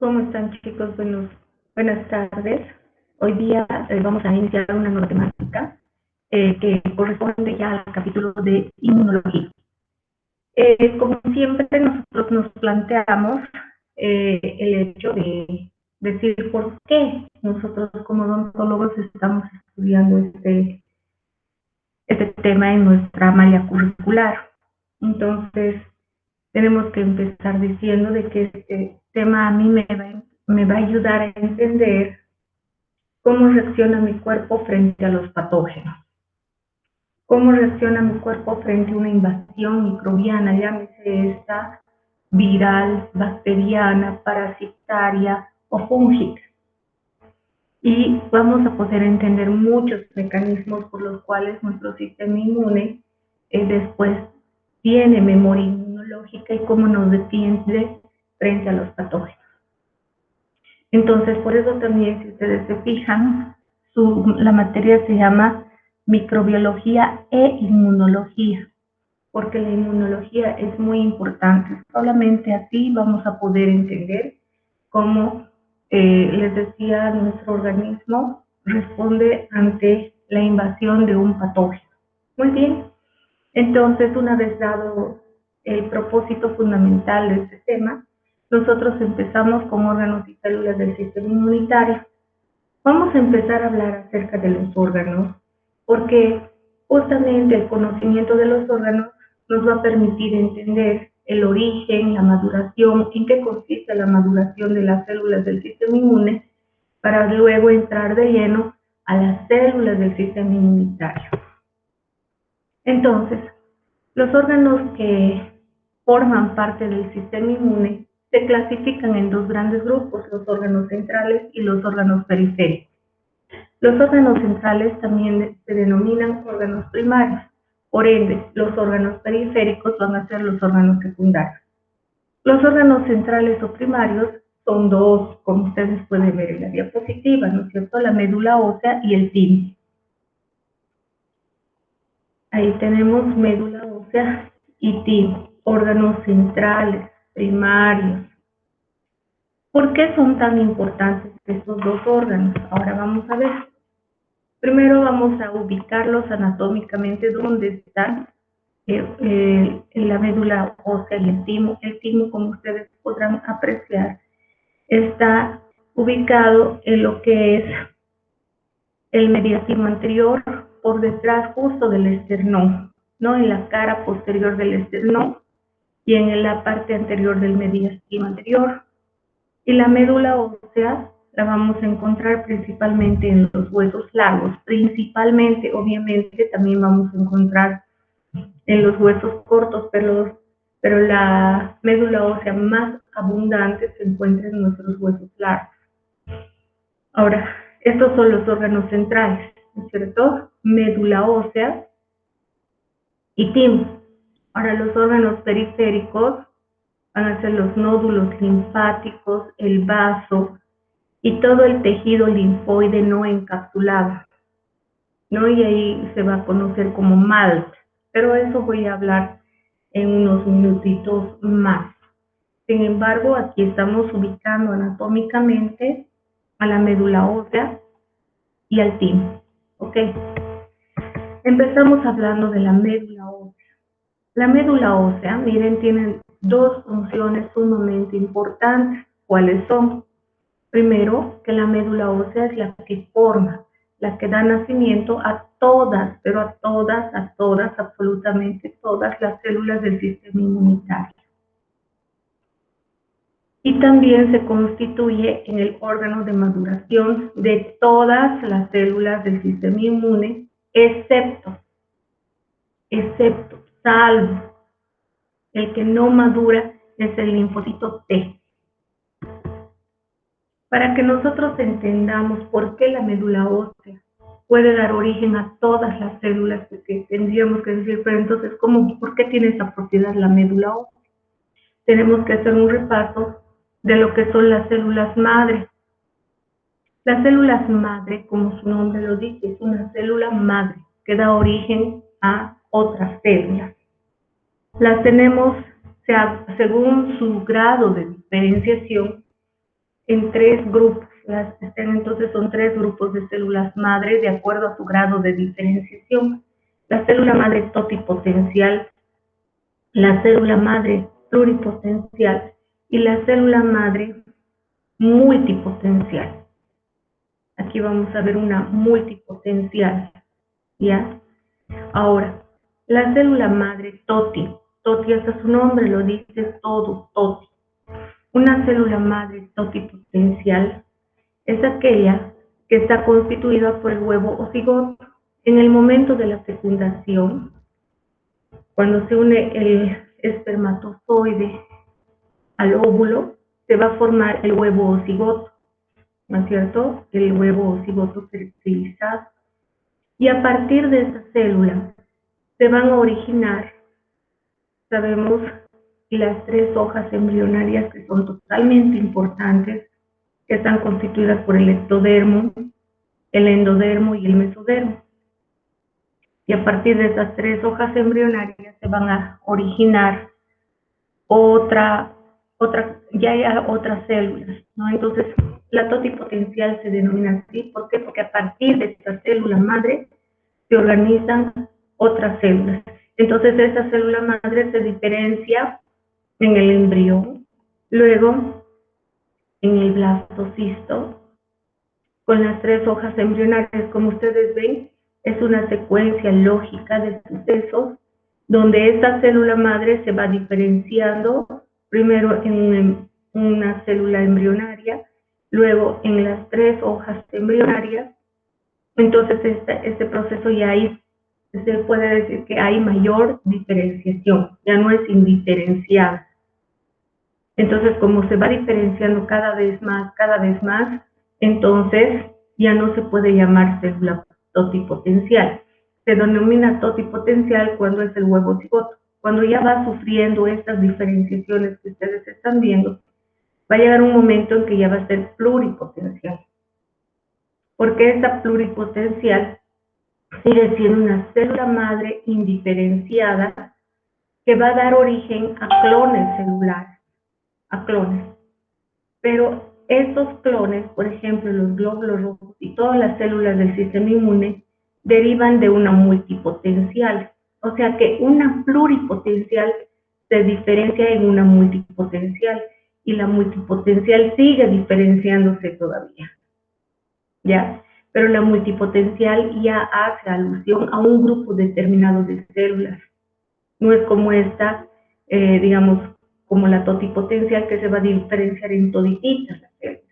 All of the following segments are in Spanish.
¿Cómo están, chicos? Buenas tardes. Hoy día vamos a iniciar una nueva temática que corresponde ya al capítulo de inmunología. Como siempre, nosotros nos planteamos el hecho de decir por qué nosotros como odontólogos estamos estudiando este tema en nuestra malla curricular. Entonces, tenemos que empezar diciendo de que este tema a mí me va a ayudar a entender cómo reacciona mi cuerpo frente a los patógenos, cómo reacciona mi cuerpo frente a una invasión microbiana, llámese esta viral, bacteriana, parasitaria o fúngica. Y vamos a poder entender muchos mecanismos por los cuales nuestro sistema inmune después tiene memoria inmunológica y cómo nos defiende frente a los patógenos. Entonces, por eso también, si ustedes se fijan, la materia se llama microbiología e inmunología, porque la inmunología es muy importante. Solamente así vamos a poder entender cómo, les decía, nuestro organismo responde ante la invasión de un patógeno. Muy bien, entonces, una vez dado el propósito fundamental de este tema, nosotros empezamos con órganos y células del sistema inmunitario. Vamos a empezar a hablar acerca de los órganos, porque justamente el conocimiento de los órganos nos va a permitir entender el origen, la maduración, en qué consiste la maduración de las células del sistema inmune, para luego entrar de lleno a las células del sistema inmunitario. Entonces, los órganos que forman parte del sistema inmune se clasifican en dos grandes grupos, los órganos centrales y los órganos periféricos. Los órganos centrales también se denominan órganos primarios, por ende, los órganos periféricos van a ser los órganos secundarios. Los órganos centrales o primarios son dos, como ustedes pueden ver en la diapositiva, ¿no es cierto? La médula ósea y el timo. Ahí tenemos médula ósea y timo, órganos centrales, primarios. ¿Por qué son tan importantes estos dos órganos? Ahora vamos a ver. Primero vamos a ubicarlos anatómicamente donde están en la médula ósea y el timo. El timo, como ustedes podrán apreciar, está ubicado en lo que es el mediastino anterior, por detrás justo del esternón, ¿no? En la cara posterior del esternón y en la parte anterior del mediastino anterior. Y la médula ósea la vamos a encontrar principalmente en los huesos largos, principalmente, obviamente, también vamos a encontrar en los huesos cortos, pero la médula ósea más abundante se encuentra en nuestros huesos largos. Ahora, estos son los órganos centrales, ¿no es cierto? Médula ósea y timo. Ahora, los órganos periféricos van a ser los nódulos linfáticos, el vaso y todo el tejido linfoide no encapsulado, ¿no? Y ahí se va a conocer como MALT, pero eso voy a hablar en unos minutitos más. Sin embargo, aquí estamos ubicando anatómicamente a la médula ósea y al timo, ¿ok? Empezamos hablando de la médula ósea. La médula ósea, miren, tiene dos funciones sumamente importantes. ¿Cuáles son? Primero, que la médula ósea es la que forma, la que da nacimiento a todas, pero a todas, absolutamente todas las células del sistema inmunitario. Y también se constituye en el órgano de maduración de todas las células del sistema inmune, excepto, salvo, el que no madura es el linfocito T. Para que nosotros entendamos por qué la médula ósea puede dar origen a todas las células, que tendríamos que decir, pero entonces, ¿por qué tiene esa propiedad la médula ósea? Tenemos que hacer un repaso de lo que son las células madre. Las células madre, como su nombre lo dice, es una célula madre que da origen a otras células. Las tenemos, según su grado de diferenciación, en 3 grupos. Entonces son 3 grupos de células madre de acuerdo a su grado de diferenciación. La célula madre totipotencial, la célula madre pluripotencial y la célula madre multipotencial. Aquí vamos a ver una multipotencial, ¿ya? Ahora, la célula madre TOTI, TOTI hasta su nombre lo dice todo, TOTI. Una célula madre totipotencial es aquella que está constituida por el huevo o cigoto. En el momento de la fecundación, cuando se une el espermatozoide al óvulo, se va a formar el huevo o cigoto, ¿no es cierto? El huevo o cigoto fertilizado. Y a partir de esa célula se van a originar, sabemos, las 3 hojas embrionarias que son totalmente importantes, que están constituidas por el ectodermo, el endodermo y el mesodermo. Y a partir de esas 3 hojas embrionarias se van a originar otras células, ¿no? Entonces, la totipotencial se denomina así. ¿Por qué? Porque a partir de esta célula madre se organizan otras células. Entonces, esta célula madre se diferencia en el embrión, luego en el blastocisto, con las 3 hojas embrionarias. Como ustedes ven, es una secuencia lógica de sucesos donde esta célula madre se va diferenciando primero en una célula embrionaria, luego en las 3 hojas embrionarias. Entonces este proceso ya se puede decir que hay mayor diferenciación, ya no es indiferenciada. Entonces, como se va diferenciando cada vez más, entonces ya no se puede llamar célula totipotencial. Se denomina totipotencial cuando es el huevo cigoto. Cuando ya va sufriendo estas diferenciaciones que ustedes están viendo, va a llegar un momento en que ya va a ser pluripotencial. Porque esta pluripotencial sigue siendo una célula madre indiferenciada que va a dar origen a clones celulares, a clones. Pero estos clones, por ejemplo, los glóbulos rojos y todas las células del sistema inmune, derivan de una multipotencial. O sea que una pluripotencial se diferencia en una multipotencial y la multipotencial sigue diferenciándose todavía, ¿ya? Pero la multipotencial ya hace alusión a un grupo determinado de células. No es como esta, digamos, como la totipotencial, que se va a diferenciar en todititas las células.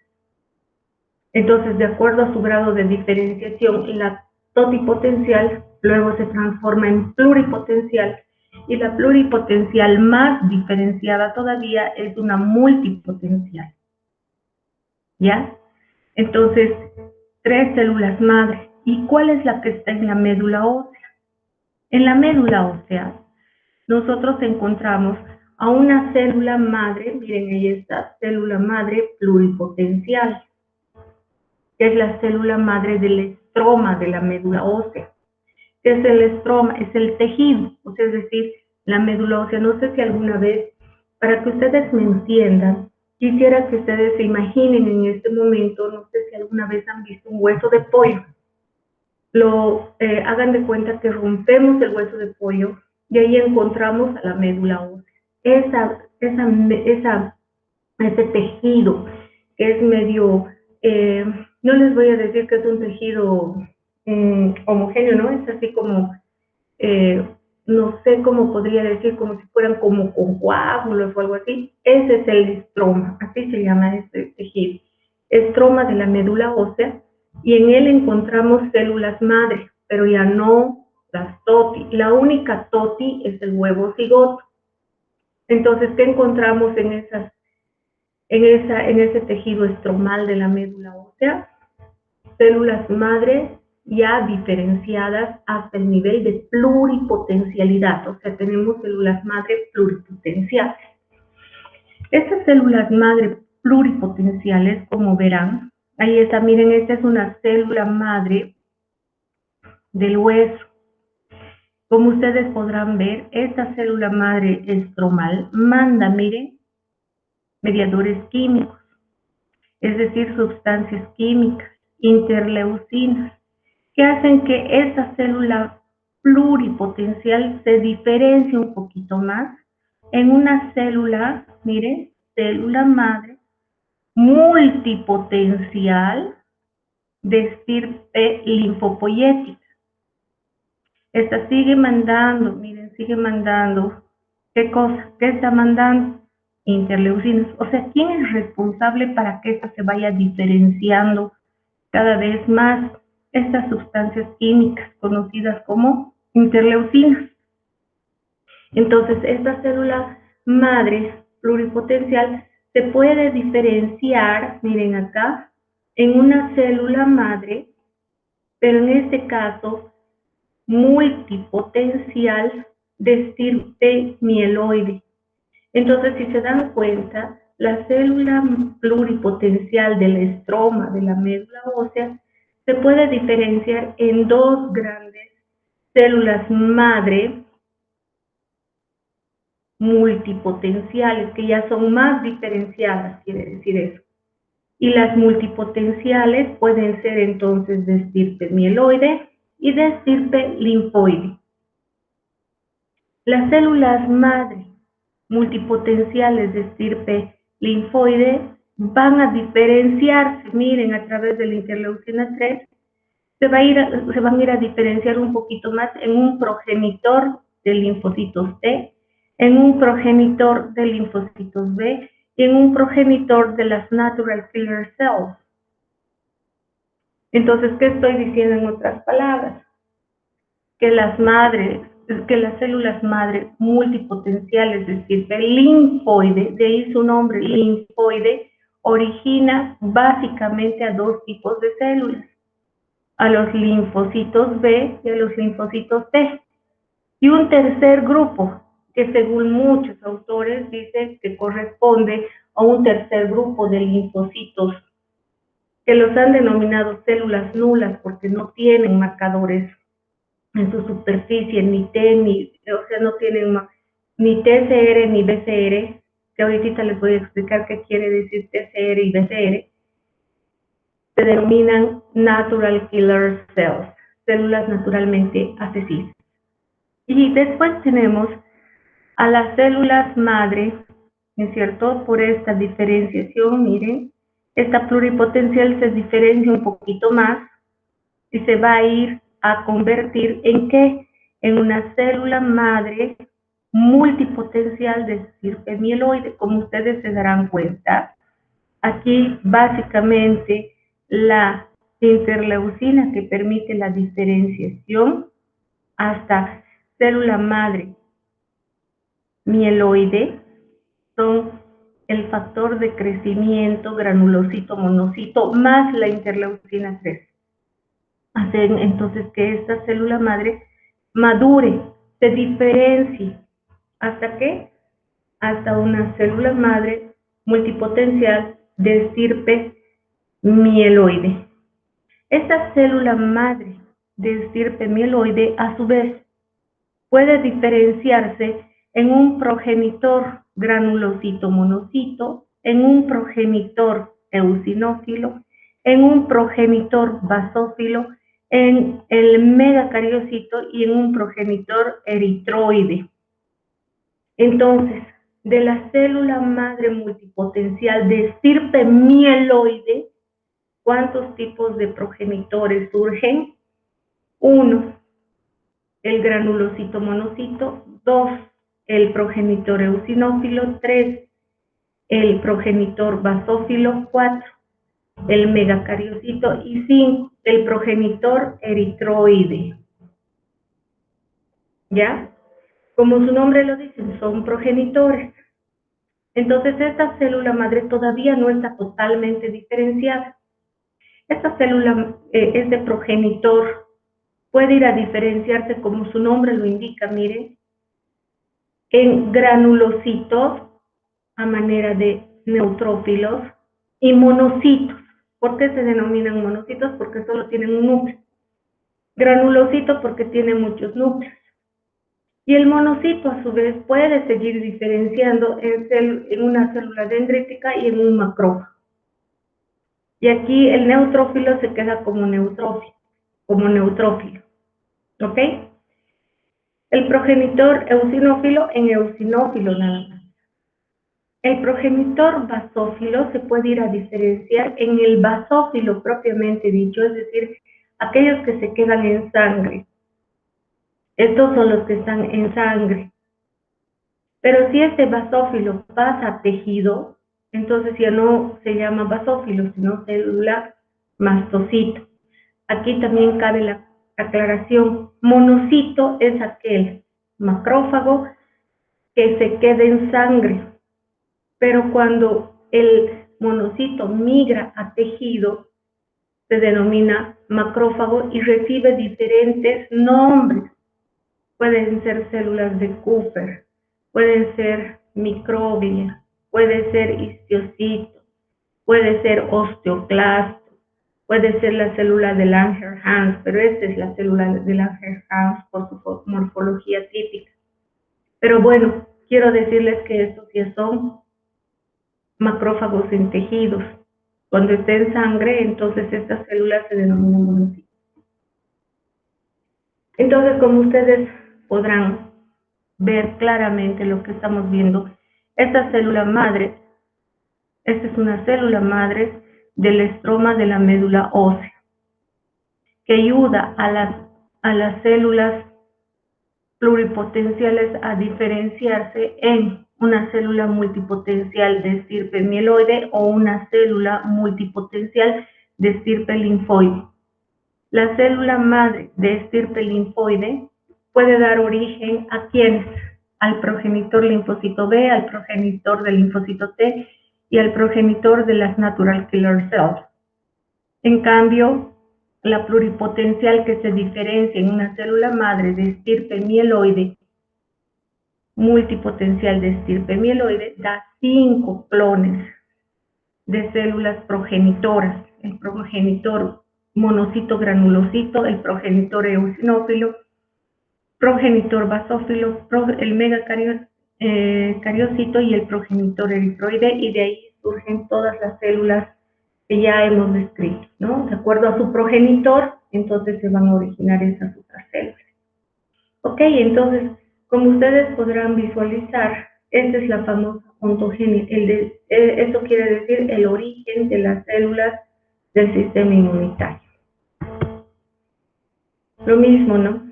Entonces, de acuerdo a su grado de diferenciación, la totipotencial luego se transforma en pluripotencial, y la pluripotencial más diferenciada todavía es una multipotencial, ¿ya? Entonces, 3 células madre. ¿Y cuál es la que está en la médula ósea? En la médula ósea, nosotros encontramos a una célula madre, miren, ahí está, célula madre pluripotencial, que es la célula madre del estroma de la médula ósea. ¿Qué es el estroma? Es el tejido, o sea, es decir, la médula ósea. No sé si alguna vez, para que ustedes me entiendan, quisiera que ustedes se imaginen en este momento, no sé si alguna vez han visto un hueso de pollo. Hagan de cuenta que rompemos el hueso de pollo y ahí encontramos a la médula ósea. Ese tejido que es medio, no les voy a decir que es un tejido homogéneo, ¿no? Es así como, no sé cómo podría decir, como si fueran como con coágulos o algo así. Ese es el estroma, así se llama este tejido. Estroma de la médula ósea, y en él encontramos células madre, pero ya no las TOTI. La única TOTI es el huevo cigoto. Entonces, ¿qué encontramos en ese tejido estromal de la médula ósea? Células madre ya diferenciadas hasta el nivel de pluripotencialidad, o sea, tenemos células madre pluripotenciales. Estas células madre pluripotenciales, como verán, ahí está, miren, esta es una célula madre del hueso. Como ustedes podrán ver, esta célula madre estromal manda, miren, mediadores químicos. es decir, sustancias químicas, interleucinas, que hacen que esa célula pluripotencial se diferencie un poquito más en una célula, miren, célula madre multipotencial de estirpe linfopoyética. Esta sigue mandando, miren, sigue mandando, ¿qué cosa? ¿Qué está mandando? Interleucinas. O sea, ¿quién es responsable para que esta se vaya diferenciando cada vez más estas sustancias químicas conocidas como interleucinas? Entonces, esta célula madre pluripotencial se puede diferenciar, miren acá, en una célula madre, pero en este caso multipotencial de estirpe mieloide. Entonces, si se dan cuenta, la célula pluripotencial del estroma de la médula ósea se puede diferenciar en dos grandes células madre multipotenciales, que ya son más diferenciadas, quiere decir eso. Y las multipotenciales pueden ser entonces de estirpe mieloide y de estirpe linfoide. Las células madre multipotenciales de estirpe linfoide van a diferenciarse, miren, a través de la interleucina 3, se van a ir a diferenciar un poquito más en un progenitor de linfocitos T, en un progenitor de linfocitos B y en un progenitor de las natural killer cells. Entonces, ¿qué estoy diciendo en otras palabras? Que las células madre multipotenciales de estirpe linfoide, de ahí su nombre, linfoide, origina básicamente a dos tipos de células, a los linfocitos B y a los linfocitos T. Y un tercer grupo, que según muchos autores dicen que corresponde a un tercer grupo de linfocitos, que los han denominado células nulas porque no tienen marcadores en su superficie, ni T, o sea, no tienen ni TCR ni BCR, que ahorita les voy a explicar qué quiere decir TCR y BCR, se denominan natural killer cells, células naturalmente asesinas. Y después tenemos a las células madre, ¿no es cierto? Por esta diferenciación, miren, esta pluripotencial se diferencia un poquito más y se va a ir a convertir en ¿qué? En una célula madre multipotencial de estirpe mieloide. Como ustedes se darán cuenta, aquí básicamente la interleucina que permite la diferenciación hasta célula madre mieloide son el factor de crecimiento granulocito monocito más la interleucina 3. Hacen entonces que esta célula madre madure, se diferencie. ¿Hasta qué? Hasta una célula madre multipotencial de estirpe mieloide. Esta célula madre de estirpe mieloide, a su vez, puede diferenciarse en un progenitor granulocito monocito, en un progenitor eosinófilo, en un progenitor basófilo, en el megacariocito y en un progenitor eritroide. Entonces, de la célula madre multipotencial de estirpe mieloide, ¿cuántos tipos de progenitores surgen? 1, el granulocito monocito; 2, el progenitor eosinófilo; 3, el progenitor basófilo; 4, el megacariocito; y 5, el progenitor eritroide. ¿Ya? Como su nombre lo dice, son progenitores. Entonces, esta célula madre todavía no está totalmente diferenciada. Esta célula es de progenitor, puede ir a diferenciarse, como su nombre lo indica, miren, en granulocitos a manera de neutrófilos y monocitos. ¿Por qué se denominan monocitos? Porque solo tienen un núcleo. Granulocito porque tiene muchos núcleos. Y el monocito, a su vez, puede seguir diferenciando en una célula dendrítica y en un macrófago. Y aquí el neutrófilo se queda como neutrófilo, ¿ok? El progenitor eosinófilo en eosinófilo nada más. El progenitor basófilo se puede ir a diferenciar en el basófilo propiamente dicho, es decir, aquellos que se quedan en sangre. Estos son los que están en sangre. Pero si este basófilo pasa a tejido, entonces ya no se llama basófilo, sino célula mastocito. Aquí también cabe la aclaración. Monocito es aquel macrófago que se queda en sangre, pero cuando el monocito migra a tejido, se denomina macrófago y recibe diferentes nombres. Pueden ser células de Cooper, pueden ser microglia, puede ser histiocyto, puede ser osteoclasto, puede ser la célula de Langerhans, pero esta es la célula de Langerhans por su morfología típica. Pero bueno, quiero decirles que estos ya son macrófagos en tejidos. Cuando esté en sangre, entonces estas células se denominan monocitos. Entonces, como ustedes podrán ver claramente lo que estamos viendo, esta célula madre, esta es una célula madre del estroma de la médula ósea, que ayuda a las células pluripotenciales a diferenciarse en una célula multipotencial de estirpe mieloide o una célula multipotencial de estirpe linfoide. La célula madre de estirpe linfoide puede dar origen a quienes, al progenitor linfocito B, al progenitor del linfocito T y al progenitor de las natural killer cells. En cambio, la pluripotencial que se diferencia en una célula madre de estirpe mieloide, multipotencial de estirpe mieloide, da 5 clones de células progenitoras. El progenitor monocito granulocito, el progenitor eosinófilo, progenitor basófilo, el megacariocito y el progenitor eritroide, y de ahí surgen todas las células que ya hemos descrito, ¿no? De acuerdo a su progenitor, entonces se van a originar esas otras células. Ok, entonces, como ustedes podrán visualizar, esta es la famosa ontogenia. Esto quiere decir el origen de las células del sistema inmunitario. Lo mismo, ¿no?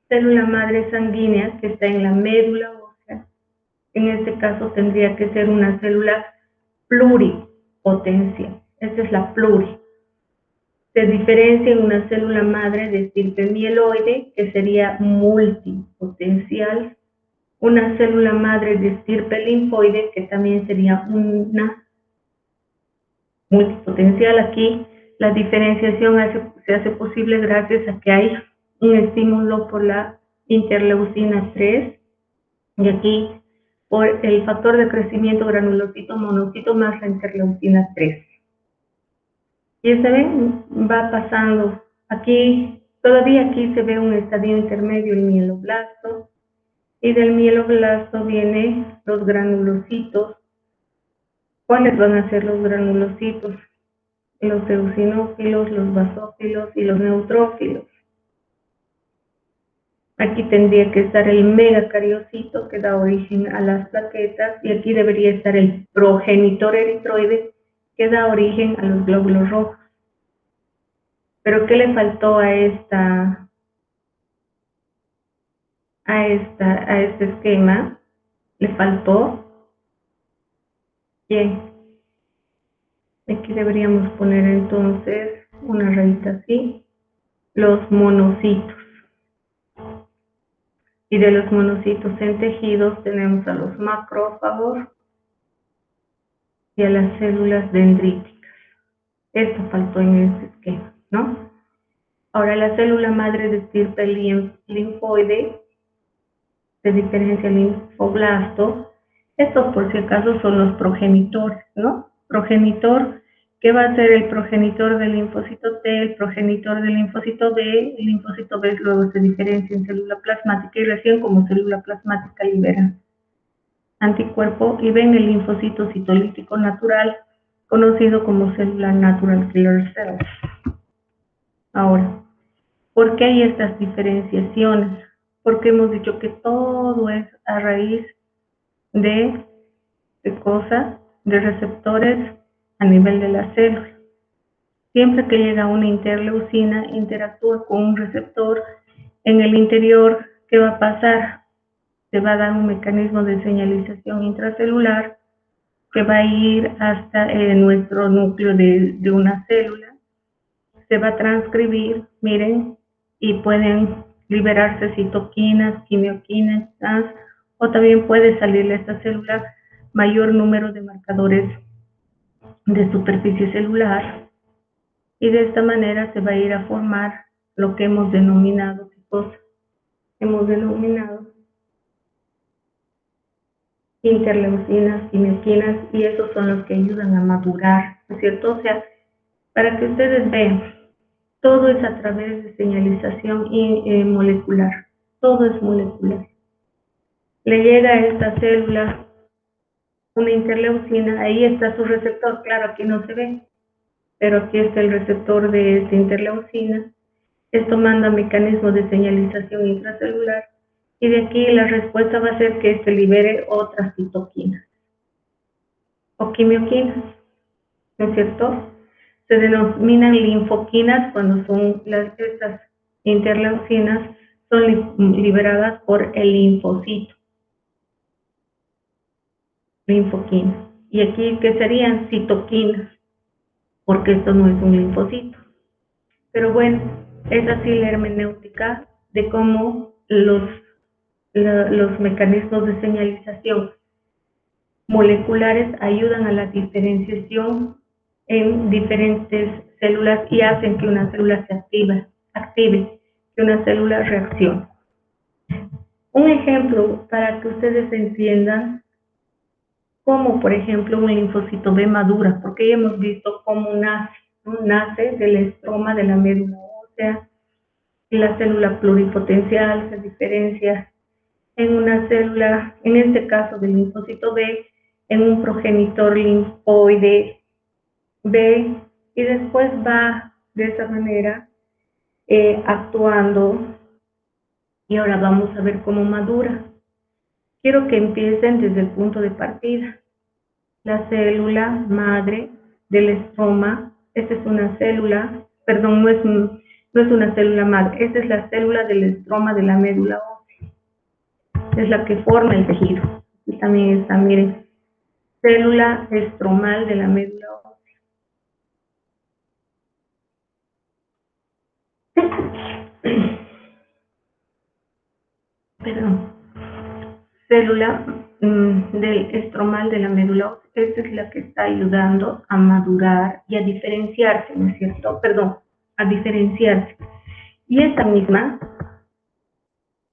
Célula madre sanguínea que está en la médula ósea. En este caso tendría que ser una célula pluripotencial. Esta es la pluri. Se diferencia en una célula madre de estirpe mieloide, que sería multipotencial, una célula madre de estirpe linfoide, que también sería una multipotencial. Aquí la diferenciación se hace posible gracias a que hay un estímulo por la interleucina 3 y aquí por el factor de crecimiento granulocito monocito más la interleucina 3. Y esta vez va pasando, todavía aquí se ve un estadio intermedio, el mieloblasto, y del mieloblasto vienen los granulocitos. ¿Cuáles van a ser los granulocitos? Los eosinófilos, los basófilos y los neutrófilos. Aquí tendría que estar el megacariocito, que da origen a las plaquetas, y aquí debería estar el progenitor eritroide, que da origen a los glóbulos rojos. Pero ¿qué le faltó a este esquema? Le faltó, bien, aquí deberíamos poner entonces una rayita así, los monocitos. Y de los monocitos en tejidos tenemos a los macrófagos y a las células dendríticas. Esto faltó en este esquema, ¿no? Ahora la célula madre de estirpe linfoide se diferencia linfoblasto. Estos, por si acaso, son los progenitores, ¿no? Progenitor, que va a ser el progenitor del linfocito T, el progenitor del linfocito B. El linfocito B luego se diferencia en célula plasmática y recién como célula plasmática libera anticuerpo, y ven el linfocito citolítico natural conocido como célula natural killer cells. Ahora, ¿por qué hay estas diferenciaciones? Porque hemos dicho que todo es a raíz de cosas, de receptores a nivel de la célula. Siempre que llega una interleucina, interactúa con un receptor en el interior. ¿Qué va a pasar? Se va a dar un mecanismo de señalización intracelular que va a ir hasta nuestro núcleo de una célula. Se va a transcribir, miren, y pueden liberarse citoquinas, quimioquinas, o también puede salirle a esta célula mayor número de marcadores de superficie celular, y de esta manera se va a ir a formar lo que hemos denominado interleucinas, quimioquinas, y esos son los que ayudan a madurar, ¿no es cierto? O sea, para que ustedes vean, todo es a través de señalización molecular, todo es molecular. Le llega a esta célula una interleucina, ahí está su receptor, claro, aquí no se ve, pero aquí está el receptor de esta interleucina. Esto manda mecanismos de señalización intracelular, y de aquí la respuesta va a ser que se libere otras citoquinas o quimioquinas, ¿no es cierto? Se denominan linfoquinas cuando son estas interleucinas son liberadas por el linfocito. Linfoquinas. Y aquí, ¿qué serían? Citoquinas, porque esto no es un linfocito. Pero bueno, es así la hermenéutica de cómo los mecanismos de señalización moleculares ayudan a la diferenciación en diferentes células y hacen que una célula se active, que una célula reaccione. Un ejemplo para que ustedes entiendan cómo, por ejemplo, un linfocito B madura, porque ya hemos visto cómo nace, ¿no? Nace del estroma de la médula ósea, y la célula pluripotencial se diferencia en una célula, en este caso del linfocito B, en un progenitor linfoide B, y después va de esa manera actuando, y ahora vamos a ver cómo madura. Quiero que empiecen desde el punto de partida. La célula madre del estroma, esta es una célula, perdón, no es una célula madre, esta es la célula del estroma de la médula ósea, es la que forma el tejido. Y también está, miren, célula estromal de la médula ósea. Perdón. Célula del estromal de la médula ósea, esta es la que está ayudando a madurar y a diferenciarse, ¿no es cierto? Perdón, a diferenciarse. Y esta misma,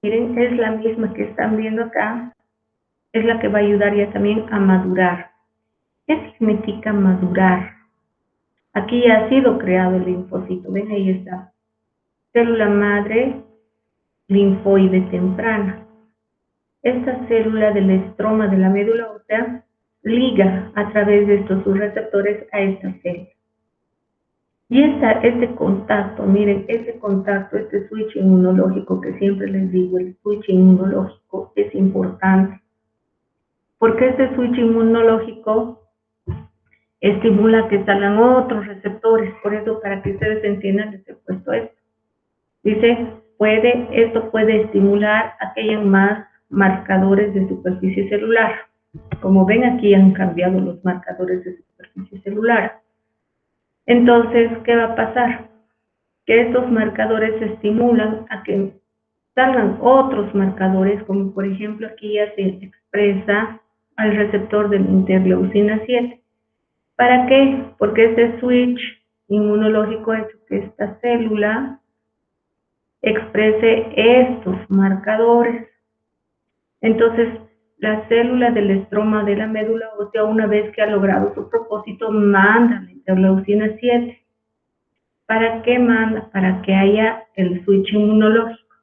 miren, es la misma que están viendo acá, es la que va a ayudar ya también a madurar. ¿Qué significa madurar? Aquí ya ha sido creado el linfocito, ven, ahí está. Célula madre linfoide temprana. Esta célula del estroma de la médula ósea liga a través de estos subreceptores a esta célula. Y este contacto, miren, este switch inmunológico que siempre les digo, el switch inmunológico es importante, porque este switch inmunológico estimula que salgan otros receptores. Por eso, para que ustedes entiendan, les he puesto esto. Dice, esto puede estimular a que hayan más marcadores de superficie celular. Como ven, aquí han cambiado los marcadores de superficie celular. Entonces, ¿qué va a pasar? Que estos marcadores estimulan a que salgan otros marcadores, como por ejemplo aquí ya se expresa al receptor de la interleucina 7. ¿Para qué? Porque este switch inmunológico es que esta célula exprese estos marcadores. Entonces, la célula del estroma de la médula ósea, una vez que ha logrado su propósito, manda la interleucina 7. ¿Para qué manda? Para que haya el switch inmunológico.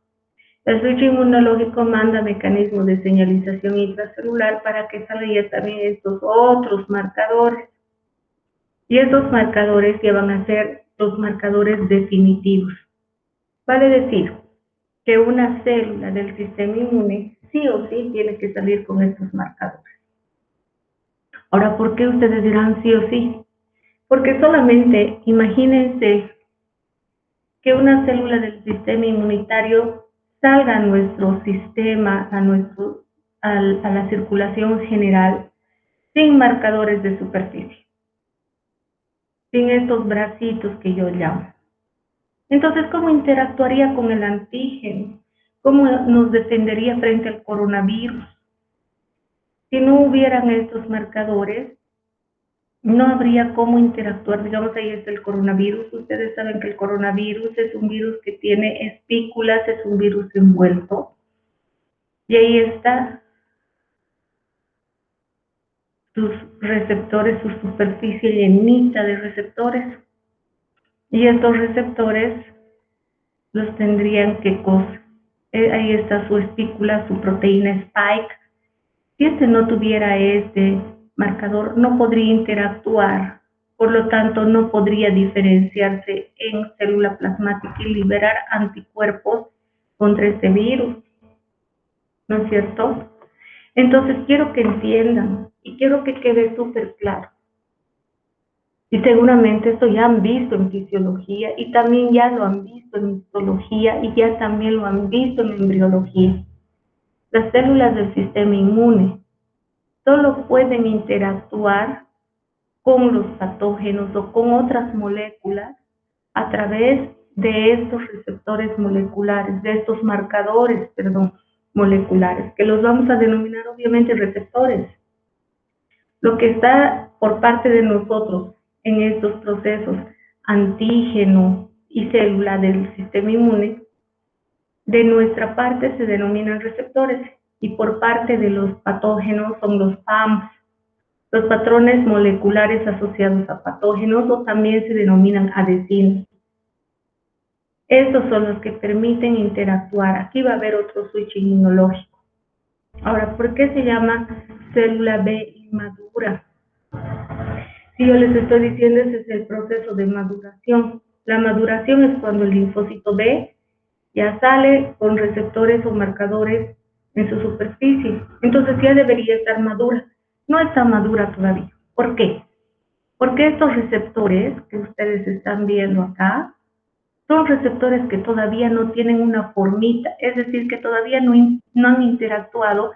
El switch inmunológico manda mecanismos de señalización intracelular para que salgan también estos otros marcadores. Y esos marcadores ya van a ser los marcadores definitivos. Vale decir que una célula del sistema inmune sí o sí tiene que salir con estos marcadores. Ahora, ¿por qué ustedes dirán sí o sí? Porque solamente imagínense que una célula del sistema inmunitario salga a nuestro sistema, a la circulación general, sin marcadores de superficie, sin estos bracitos que yo llamo. Entonces, ¿cómo interactuaría con el antígeno? ¿Cómo nos defendería frente al coronavirus? Si no hubieran estos marcadores, no habría cómo interactuar. Digamos, ahí está el coronavirus. Ustedes saben que el coronavirus es un virus que tiene espículas, es un virus envuelto. Y ahí está sus receptores, su superficie llenita de receptores. Y estos receptores los tendrían que coser. Ahí está su espícula, su proteína spike. Si este no tuviera este marcador, no podría interactuar, por lo tanto no podría diferenciarse en célula plasmática y liberar anticuerpos contra este virus, ¿no es cierto? Entonces quiero que entiendan y quiero que quede súper claro. Y seguramente esto ya han visto en fisiología y también ya lo han visto en histología y ya también lo han visto en embriología. Las células del sistema inmune solo pueden interactuar con los patógenos o con otras moléculas a través de estos receptores moleculares, de estos marcadores, moleculares, que los vamos a denominar obviamente receptores. Lo que está por parte de nosotros en estos procesos, antígeno y célula del sistema inmune, de nuestra parte se denominan receptores y por parte de los patógenos son los PAMs, los patrones moleculares asociados a patógenos, o también se denominan adhesinos. Estos son los que permiten interactuar. Aquí va a haber otro switch inmunológico. Ahora, ¿por qué se llama célula B inmadura? Si yo les estoy diciendo, ese es el proceso de maduración. La maduración es cuando el linfocito B ya sale con receptores o marcadores en su superficie. Entonces ya debería estar madura. No está madura todavía. ¿Por qué? Porque estos receptores que ustedes están viendo acá son receptores que todavía no tienen una formita, es decir, que todavía no han interactuado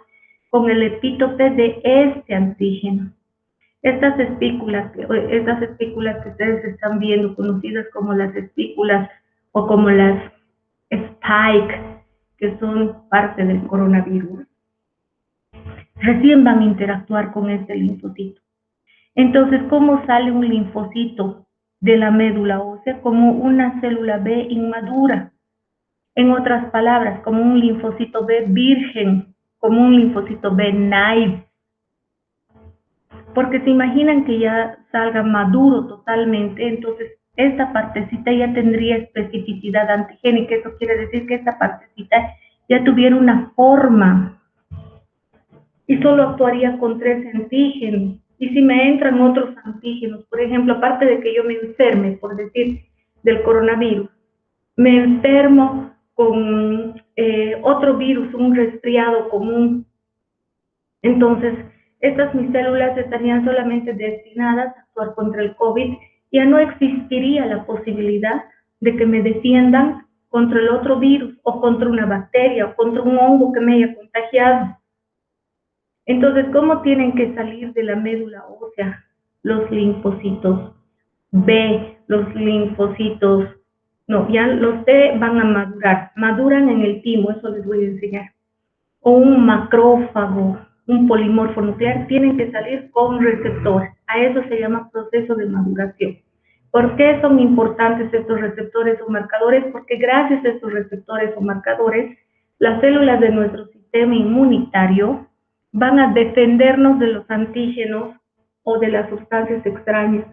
con el epítope de este antígeno. Estas espículas que ustedes están viendo, conocidas como las espículas o como las spike, que son parte del coronavirus, recién van a interactuar con este linfocito. Entonces, ¿cómo sale un linfocito de la médula ósea? Como una célula B inmadura. En otras palabras, como un linfocito B virgen, como un linfocito B naive. Porque se imaginan que ya salga maduro totalmente, entonces esta partecita ya tendría especificidad antigénica. Eso quiere decir que esta partecita ya tuviera una forma y solo actuaría con 3 antígenos. Y si me entran otros antígenos, por ejemplo, aparte de que yo me enferme, por decir, del coronavirus, me enfermo con otro virus, un resfriado común, entonces estas mis células estarían solamente destinadas a actuar contra el COVID. Ya no existiría la posibilidad de que me defiendan contra el otro virus o contra una bacteria o contra un hongo que me haya contagiado. Entonces, ¿cómo tienen que salir de la médula ósea los linfocitos B, los linfocitos? No, ya los T van a madurar, maduran en el timo, eso les voy a enseñar. O un macrófago, un polimorfo nuclear, tienen que salir con receptores. A eso se llama proceso de maduración. ¿Por qué son importantes estos receptores o marcadores? Porque gracias a estos receptores o marcadores, las células de nuestro sistema inmunitario van a defendernos de los antígenos o de las sustancias extrañas.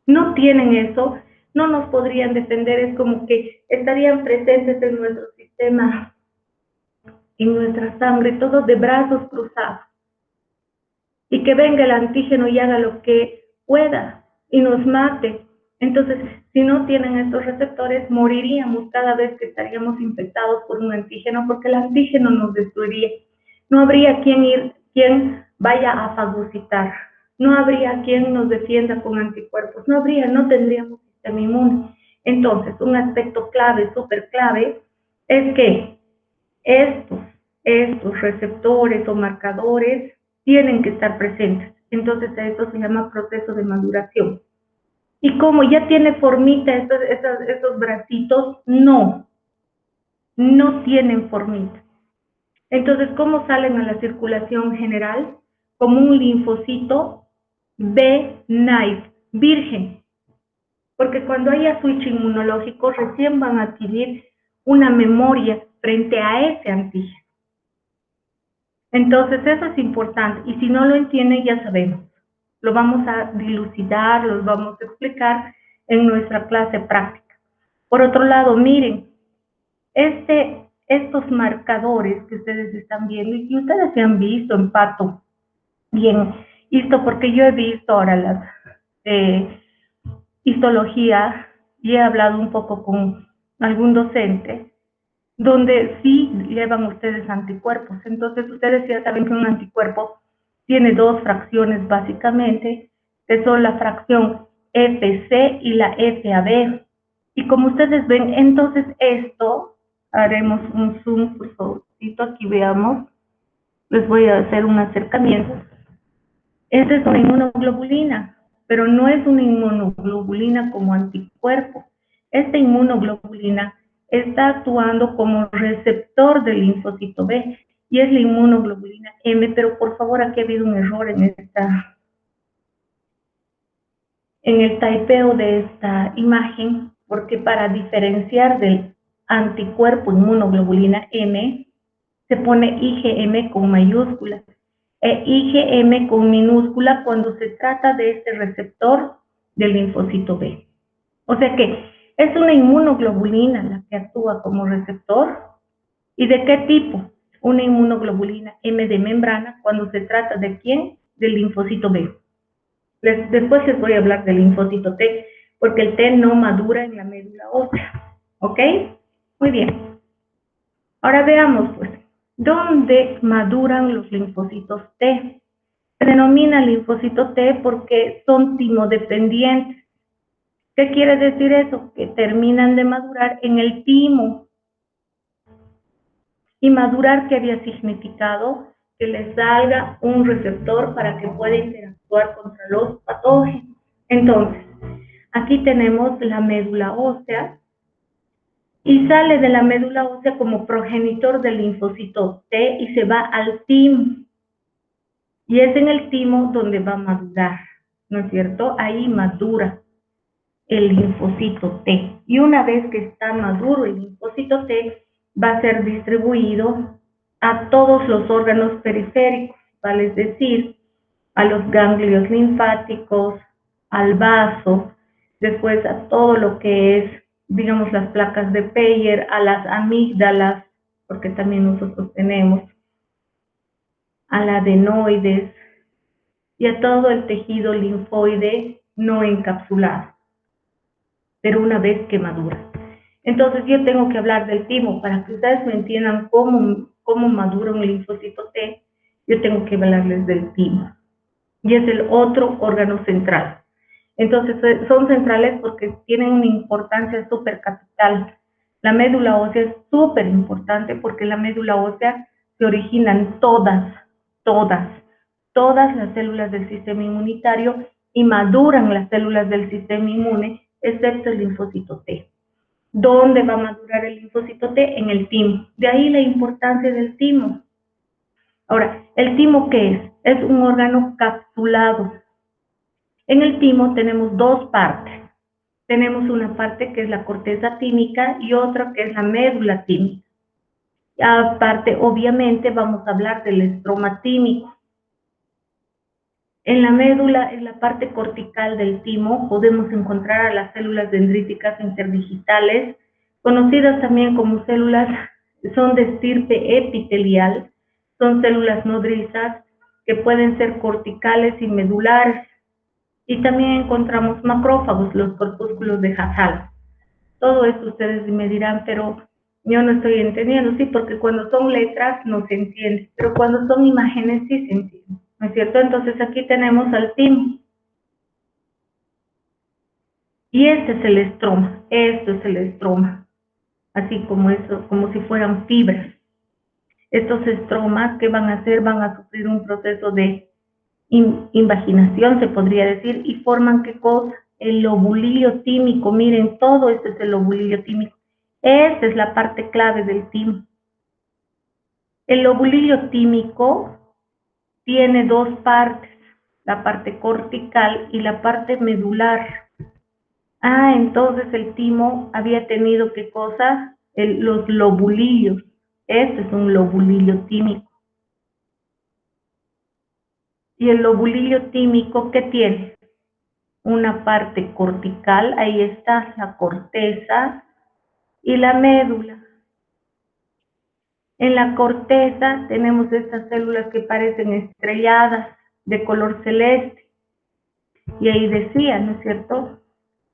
No tienen eso, no nos podrían defender, es como que estarían presentes en nuestro sistema, en nuestra sangre, todos de brazos cruzados. Y que venga el antígeno y haga lo que pueda. y nos mate. Entonces, si no tienen estos receptores, moriríamos cada vez que estaríamos infectados por un antígeno, porque el antígeno nos destruiría. No habría quien vaya a fagocitar, no habría quien nos defienda con anticuerpos, no tendríamos sistema inmune. Entonces, un aspecto clave, súper clave, es que estos receptores o marcadores tienen que estar presentes. Entonces, esto se llama proceso de maduración. Y como ya tiene formita estos bracitos, no tienen formita. Entonces, ¿cómo salen a la circulación general? Como un linfocito B naive, virgen. Porque cuando haya switch inmunológico, recién van a adquirir una memoria frente a ese antígeno. Entonces, eso es importante. Y si no lo entienden, ya sabemos. Lo vamos a dilucidar, los vamos a explicar en nuestra clase práctica. Por otro lado, miren, estos marcadores que ustedes están viendo y que ustedes se han visto en Pato y en Histo, porque yo he visto ahora las histología y he hablado un poco con algún docente, donde sí llevan ustedes anticuerpos. Entonces, ustedes ya saben que un anticuerpo tiene dos fracciones básicamente, que son la fracción FC y la FAB. Y como ustedes ven, entonces esto, haremos un zoom, por favor, aquí veamos, les voy a hacer un acercamiento. Esta es una inmunoglobulina, pero no es una inmunoglobulina como anticuerpo. Esta inmunoglobulina está actuando como receptor del linfocito B y es la inmunoglobulina M, pero por favor aquí ha habido un error en el typeo de esta imagen, porque para diferenciar del anticuerpo inmunoglobulina M se pone IgM con mayúscula e IgM con minúscula cuando se trata de este receptor del linfocito B. O sea que es una inmunoglobulina la que actúa como receptor. ¿Y de qué tipo? Una inmunoglobulina M de membrana cuando se trata de ¿quién? Del linfocito B. Después les voy a hablar del linfocito T, porque el T no madura en la médula ósea. ¿Ok? Muy bien. Ahora veamos, pues, ¿dónde maduran los linfocitos T? Se denomina linfocito T porque son timodependientes. ¿Qué quiere decir eso? Que terminan de madurar en el timo. Y madurar, ¿qué había significado? Que les salga un receptor para que pueda interactuar contra los patógenos. Entonces, aquí tenemos la médula ósea y sale de la médula ósea como progenitor del linfocito T y se va al timo. Y es en el timo donde va a madurar, ¿no es cierto? Ahí madura el linfocito T. Y una vez que está maduro el linfocito T, va a ser distribuido a todos los órganos periféricos, vale decir, a los ganglios linfáticos, al vaso, después a todo lo que es, digamos, las placas de Peyer, a las amígdalas, porque también nosotros tenemos, al adenoides y a todo el tejido linfoide no encapsulado, pero una vez que madura. Entonces yo tengo que hablar del timo para que ustedes me entiendan cómo madura un linfocito T. Yo tengo que hablarles del timo y es el otro órgano central. Entonces son centrales porque tienen una importancia súper capital. La médula ósea es súper importante porque en la médula ósea se originan todas las células del sistema inmunitario y maduran las células del sistema inmune, excepto el linfocito T. ¿Dónde va a madurar el linfocito T? En el timo. De ahí la importancia del timo. Ahora, ¿el timo qué es? Es un órgano capsulado. En el timo tenemos dos partes. Tenemos una parte que es la corteza tímica y otra que es la médula tímica. Aparte, obviamente, vamos a hablar del estroma tímico. En la médula, en la parte cortical del timo, podemos encontrar a las células dendríticas interdigitales, conocidas también como células, son de estirpe epitelial, son células nodrizas que pueden ser corticales y medulares. Y también encontramos macrófagos, los corpúsculos de Hassall. Todo esto ustedes me dirán, pero yo no estoy entendiendo. Sí, porque cuando son letras no se entiende, pero cuando son imágenes sí se entiende, ¿no es cierto? Entonces aquí tenemos al timo. Y este es el estroma, esto es el estroma, así como eso, como si fueran fibras. Estos estromas, ¿qué van a hacer? Van a sufrir un proceso de invaginación, se podría decir, y forman ¿qué cosa? El lobulillo tímico. Miren, todo esto es el lobulillo tímico. Esta es la parte clave del timo. El lobulillo tímico tiene dos partes, la parte cortical y la parte medular. Entonces el timo había tenido ¿qué cosa? Los lobulillos. Este es un lobulillo tímico. Y el lobulillo tímico, ¿qué tiene? Una parte cortical, ahí está la corteza y la médula. En la corteza tenemos estas células que parecen estrelladas de color celeste. Y ahí decía, ¿no es cierto?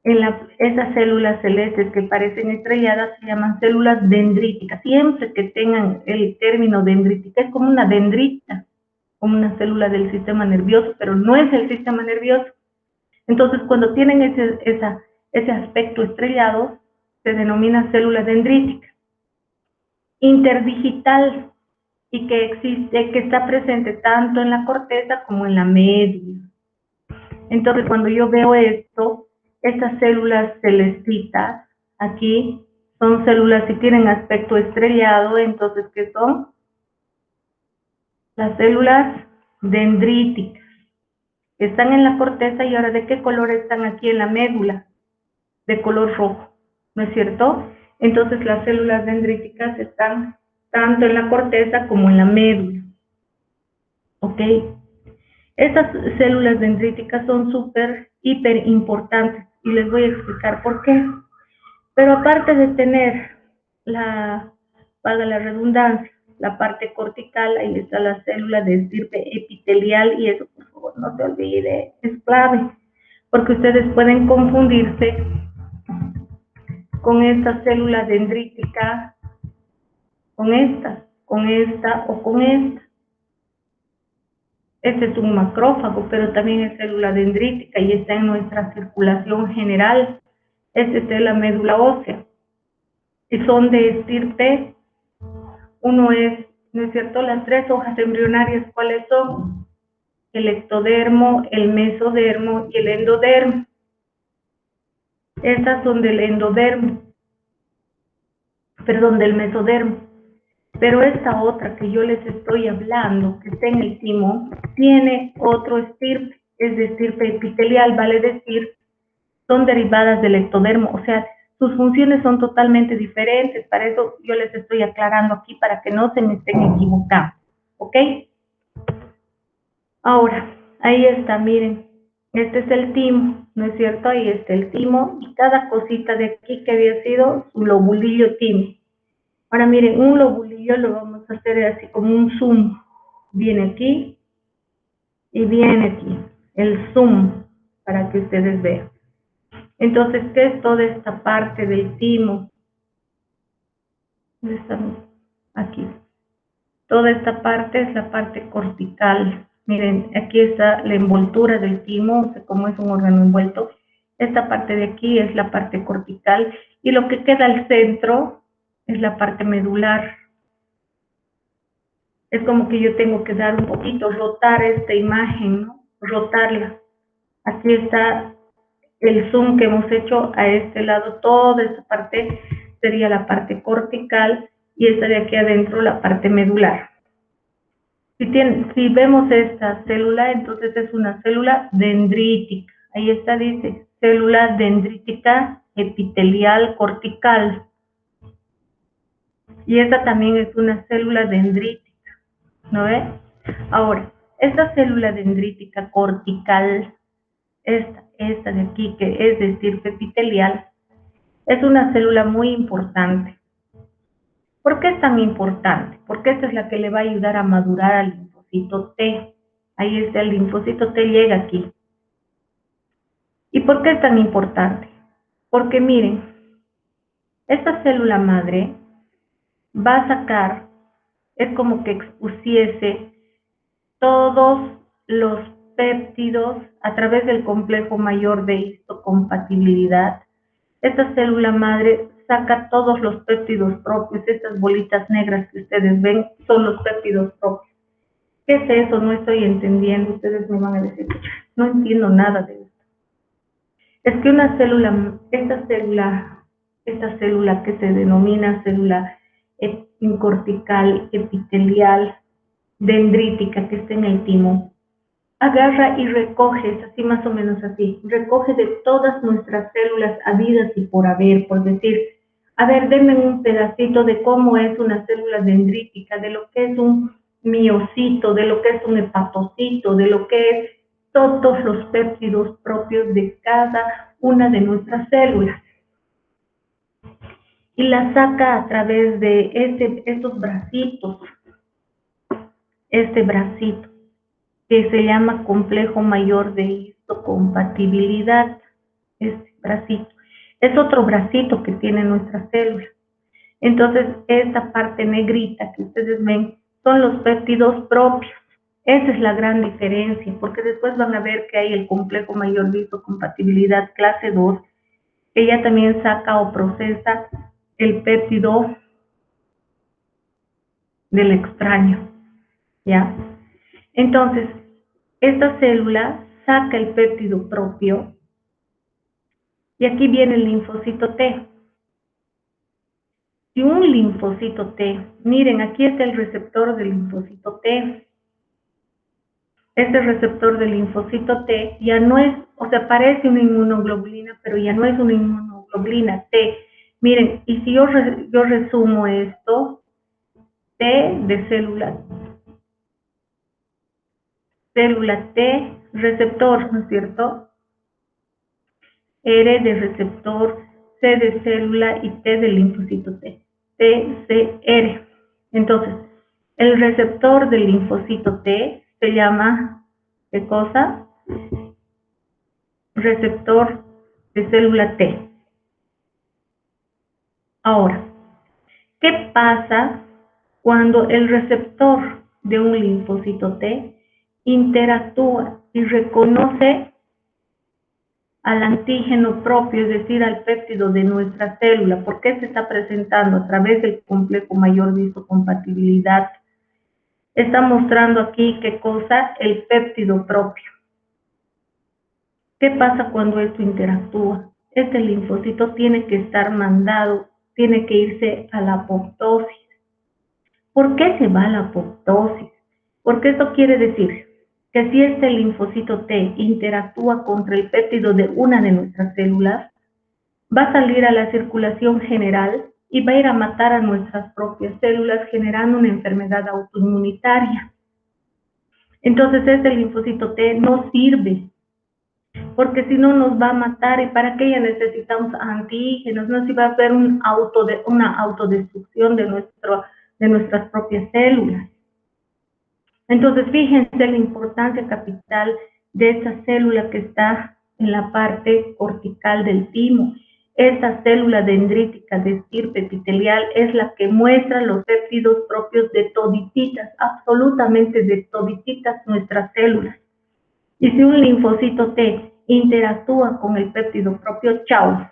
Esas células celestes que parecen estrelladas se llaman células dendríticas. Siempre que tengan el término dendrítica, es como una dendrita, como una célula del sistema nervioso, pero no es el sistema nervioso. Entonces, cuando tienen ese aspecto estrellado, se denomina célula dendrítica. Interdigital, y que está presente tanto en la corteza como en la médula. Entonces, cuando yo veo esto, estas células celestitas aquí son células que tienen aspecto estrellado, entonces, ¿qué son? Las células dendríticas, que están en la corteza. Y ahora, ¿de qué color están aquí en la médula? De color rojo, ¿no es cierto? Entonces, las células dendríticas están tanto en la corteza como en la médula. ¿Ok? Estas células dendríticas son súper, hiper importantes y les voy a explicar por qué. Pero aparte de tener valga la redundancia, la parte cortical, ahí está la célula de estirpe epitelial, y eso, por favor, no se olvide, es clave, porque ustedes pueden confundirse con esta célula dendrítica, con esta o con esta. Este es un macrófago, pero también es célula dendrítica y está en nuestra circulación general. Esta es la médula ósea. Y son de estirpe. Uno es, ¿no es cierto?, las tres hojas embrionarias. ¿Cuáles son? El ectodermo, el mesodermo y el endodermo. Estas son del endodermo, perdón, del mesodermo. Pero esta otra que yo les estoy hablando, que está en el timo, tiene otro estirpe, es de estirpe epitelial, vale decir, son derivadas del ectodermo, o sea, sus funciones son totalmente diferentes. Para eso yo les estoy aclarando aquí, para que no se me estén equivocando, ¿ok? Ahora, ahí está, miren, este es el timo, ¿no es cierto? Ahí está el timo, y cada cosita de aquí que había sido su lobulillo timo. Ahora miren, un lobulillo lo vamos a hacer así como un zoom. Viene aquí y viene aquí, el zoom, para que ustedes vean. Entonces, ¿qué es toda esta parte del timo? ¿Dónde estamos? Aquí. Toda esta parte es la parte cortical. Miren, aquí está la envoltura del timo, o sea, como es un órgano envuelto. Esta parte de aquí es la parte cortical, y lo que queda al centro es la parte medular. Es como que yo tengo que dar un poquito, rotar esta imagen, ¿no? Rotarla. Aquí está el zoom que hemos hecho a este lado. Toda esta parte sería la parte cortical, y esta de aquí adentro la parte medular. Si vemos esta célula, entonces es una célula dendrítica. Ahí está, dice, célula dendrítica epitelial cortical. Y esta también es una célula dendrítica, ¿no ve? Ahora, esta célula dendrítica cortical, esta de aquí, que es de estirpe epitelial, es una célula muy importante. ¿Por qué es tan importante? Porque esta es la que le va a ayudar a madurar al linfocito T. Ahí está el linfocito T, llega aquí. ¿Y por qué es tan importante? Porque miren, esta célula madre va a sacar, es como que expusiese todos los péptidos a través del complejo mayor de histocompatibilidad. Esta célula madre saca todos los péptidos propios. Estas bolitas negras que ustedes ven son los péptidos propios. ¿Qué es eso? No estoy entendiendo. Ustedes me van a decir, no entiendo nada de esto. Es que una célula, esta célula que se denomina célula cortical, epitelial, dendrítica, que está en el timo, agarra y recoge, es así más o menos así, recoge de todas nuestras células habidas y por haber, por decir, a ver, denme un pedacito de cómo es una célula dendrítica, de lo que es un miocito, de lo que es un hepatocito, de lo que es todos los péptidos propios de cada una de nuestras células. Y la saca a través de estos bracitos, este bracito, que se llama complejo mayor de histocompatibilidad, este bracito. Es otro bracito que tiene nuestra célula. Entonces, esta parte negrita que ustedes ven son los péptidos propios. Esa es la gran diferencia, porque después van a ver que hay el complejo mayor de histocompatibilidad clase 2, que ya también saca o procesa el péptido del extraño, ¿ya? Entonces, esta célula saca el péptido propio y aquí viene el linfocito T. Si un linfocito T, miren, aquí está el receptor del linfocito T. Este receptor del linfocito T ya no es, o sea, parece una inmunoglobulina, pero ya no es una inmunoglobulina T. Miren, y si yo resumo esto, T de célula T, receptor, ¿no es cierto? R de receptor, C de célula y T de linfocito T. TCR. Entonces, el receptor del linfocito T se llama, ¿qué cosa? Receptor de célula T. Ahora, ¿qué pasa cuando el receptor de un linfocito T interactúa y reconoce al antígeno propio, es decir, al péptido de nuestra célula? ¿Por qué se está presentando? A través del complejo mayor de histocompatibilidad. Está mostrando aquí qué cosa, el péptido propio. ¿Qué pasa cuando esto interactúa? Este linfocito tiene que estar mandado, tiene que irse a la apoptosis. ¿Por qué se va a la apoptosis? Porque esto quiere decir que si este linfocito T interactúa contra el péptido de una de nuestras células, va a salir a la circulación general y va a ir a matar a nuestras propias células, generando una enfermedad autoinmunitaria. Entonces este linfocito T no sirve, porque si no nos va a matar. ¿Y para qué ya necesitamos antígenos? No, si va a haber una autodestrucción de nuestras propias células. Entonces, fíjense la importancia capital de esta célula que está en la parte cortical del timo. Esta célula dendrítica de estirpe epitelial es la que muestra los péptidos propios de todititas, absolutamente de todititas nuestras células. Y si un linfocito T interactúa con el péptido propio, chao,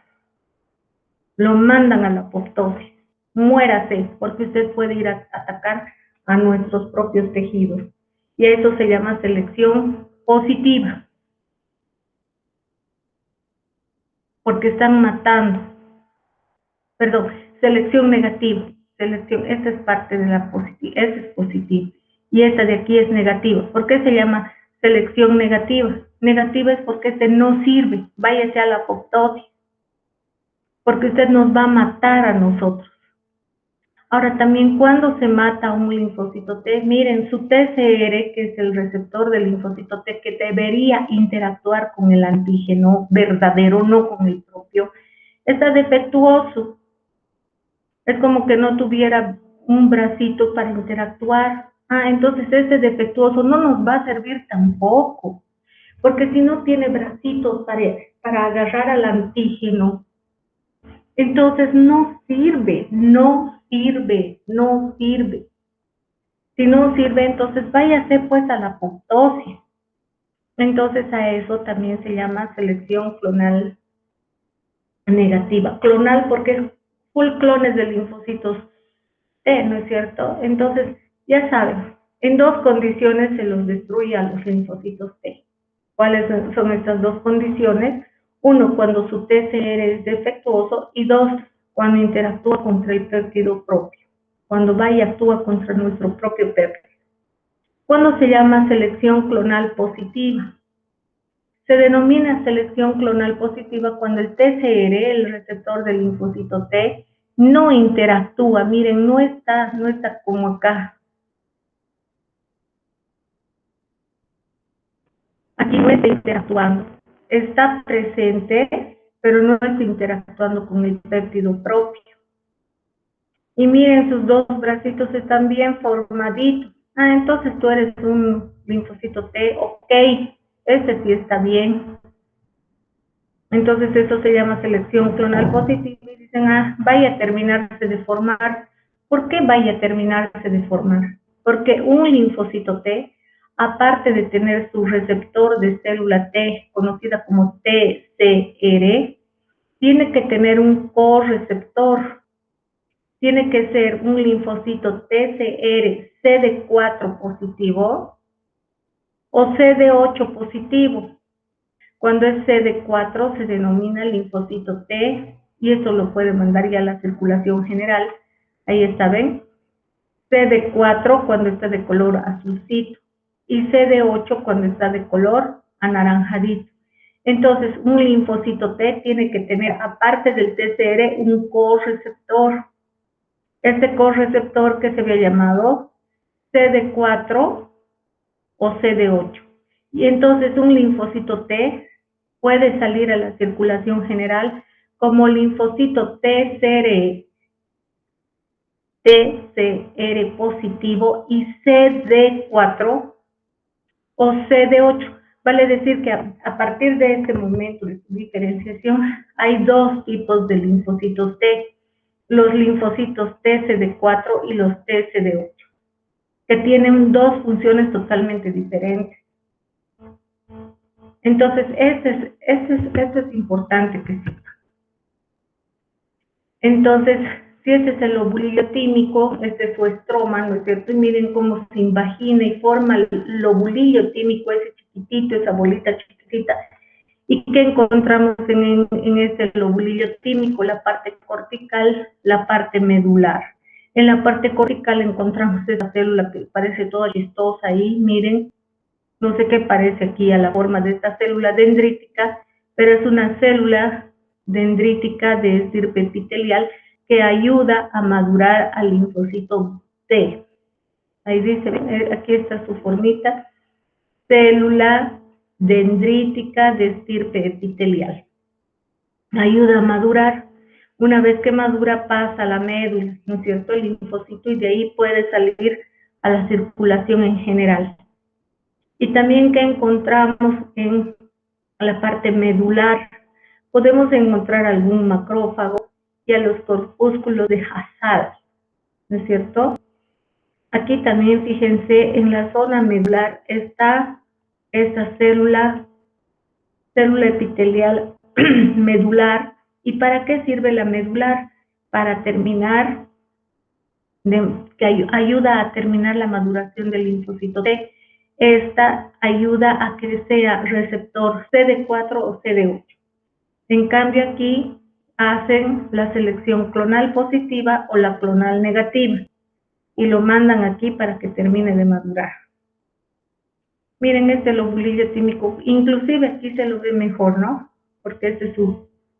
lo mandan a la apoptosis. Muérase, porque usted puede ir a atacar a nuestros propios tejidos. Y eso se llama selección positiva, porque están matando. Perdón, selección negativa. Esta es parte de la positiva, esta es positiva. Y esta de aquí es negativa. ¿Por qué se llama selección negativa? Negativa es porque este no sirve. Váyase a la apoptosis, porque usted nos va a matar a nosotros. Ahora, también cuando se mata un linfocito T, miren, su TCR, que es el receptor del linfocito T, que debería interactuar con el antígeno verdadero, no con el propio, está defectuoso. Es como que no tuviera un bracito para interactuar. Entonces este defectuoso no nos va a servir tampoco, porque si no tiene bracitos para agarrar al antígeno. Entonces no sirve, no sirve, no sirve. Si no sirve, entonces váyase pues a la apoptosis. Entonces a eso también se llama selección clonal negativa. Clonal porque es full clones de linfocitos T, ¿no es cierto? Entonces, ya saben, en dos condiciones se los destruye a los linfocitos T. ¿Cuáles son estas dos condiciones? Uno, cuando su TCR es defectuoso, y dos, cuando interactúa contra el péptido propio, cuando va y actúa contra nuestro propio péptido. ¿Cuándo se llama selección clonal positiva? Se denomina selección clonal positiva cuando el TCR, el receptor del linfocito T, no interactúa. Miren, no está como acá. Aquí no está interactuando. Está presente, pero no está interactuando con el péptido propio. Y miren, sus dos bracitos están bien formaditos. Ah, entonces tú eres un linfocito T, ok, este sí está bien. Entonces eso se llama selección clonal positiva y dicen, ah, vaya a terminarse de formar. ¿Por qué vaya a terminarse de formar? Porque un linfocito T, aparte de tener su receptor de célula T, conocida como TCR, tiene que tener un correceptor. Tiene que ser un linfocito TCR CD4 positivo o CD8 positivo. Cuando es CD4 se denomina linfocito T y eso lo puede mandar ya a la circulación general. Ahí está, ¿ven? CD4 cuando está de color azulcito y CD8 cuando está de color anaranjadito. Entonces, un linfocito T tiene que tener, aparte del TCR, un correceptor. Este correceptor que se había llamado CD4 o CD8. Y entonces un linfocito T puede salir a la circulación general como linfocito TCR positivo y CD4 o CD8. Vale decir que a partir de este momento de su diferenciación hay dos tipos de linfocitos T, los linfocitos TCD4 y los TCD8, que tienen dos funciones totalmente diferentes. Entonces, esto es importante que sepa. Entonces, si este es el lobulillo tímico, este es su estroma, ¿no es cierto? Y miren cómo se invagina y forma el lobulillo tímico, ese chiquitito, esa bolita chiquitita. ¿Y qué encontramos en este lobulillo tímico? La parte cortical, la parte medular. En la parte cortical encontramos esa célula que parece toda chistosa ahí, miren. No sé qué parece aquí a la forma de esta célula dendrítica, pero es una célula dendrítica de estirpe epitelial que ayuda a madurar al linfocito T. Ahí dice, aquí está su formita, célula dendrítica de estirpe epitelial. Ayuda a madurar. Una vez que madura pasa a la médula, ¿no es cierto? El linfocito, y de ahí puede salir a la circulación en general. Y también que encontramos en la parte medular, podemos encontrar algún macrófago y a los corpúsculos de Hassall, ¿no es cierto? Aquí también fíjense, en la zona medular está esta célula epitelial medular. ¿Y para qué sirve la medular? Para terminar, que ayuda a terminar la maduración del linfocito T. Esta ayuda a que sea receptor CD4 o CD8. En cambio aquí hacen la selección clonal positiva o la clonal negativa y lo mandan aquí para que termine de madurar. Miren este lobulillo tímico, inclusive aquí se lo ve mejor, ¿no? Porque esta es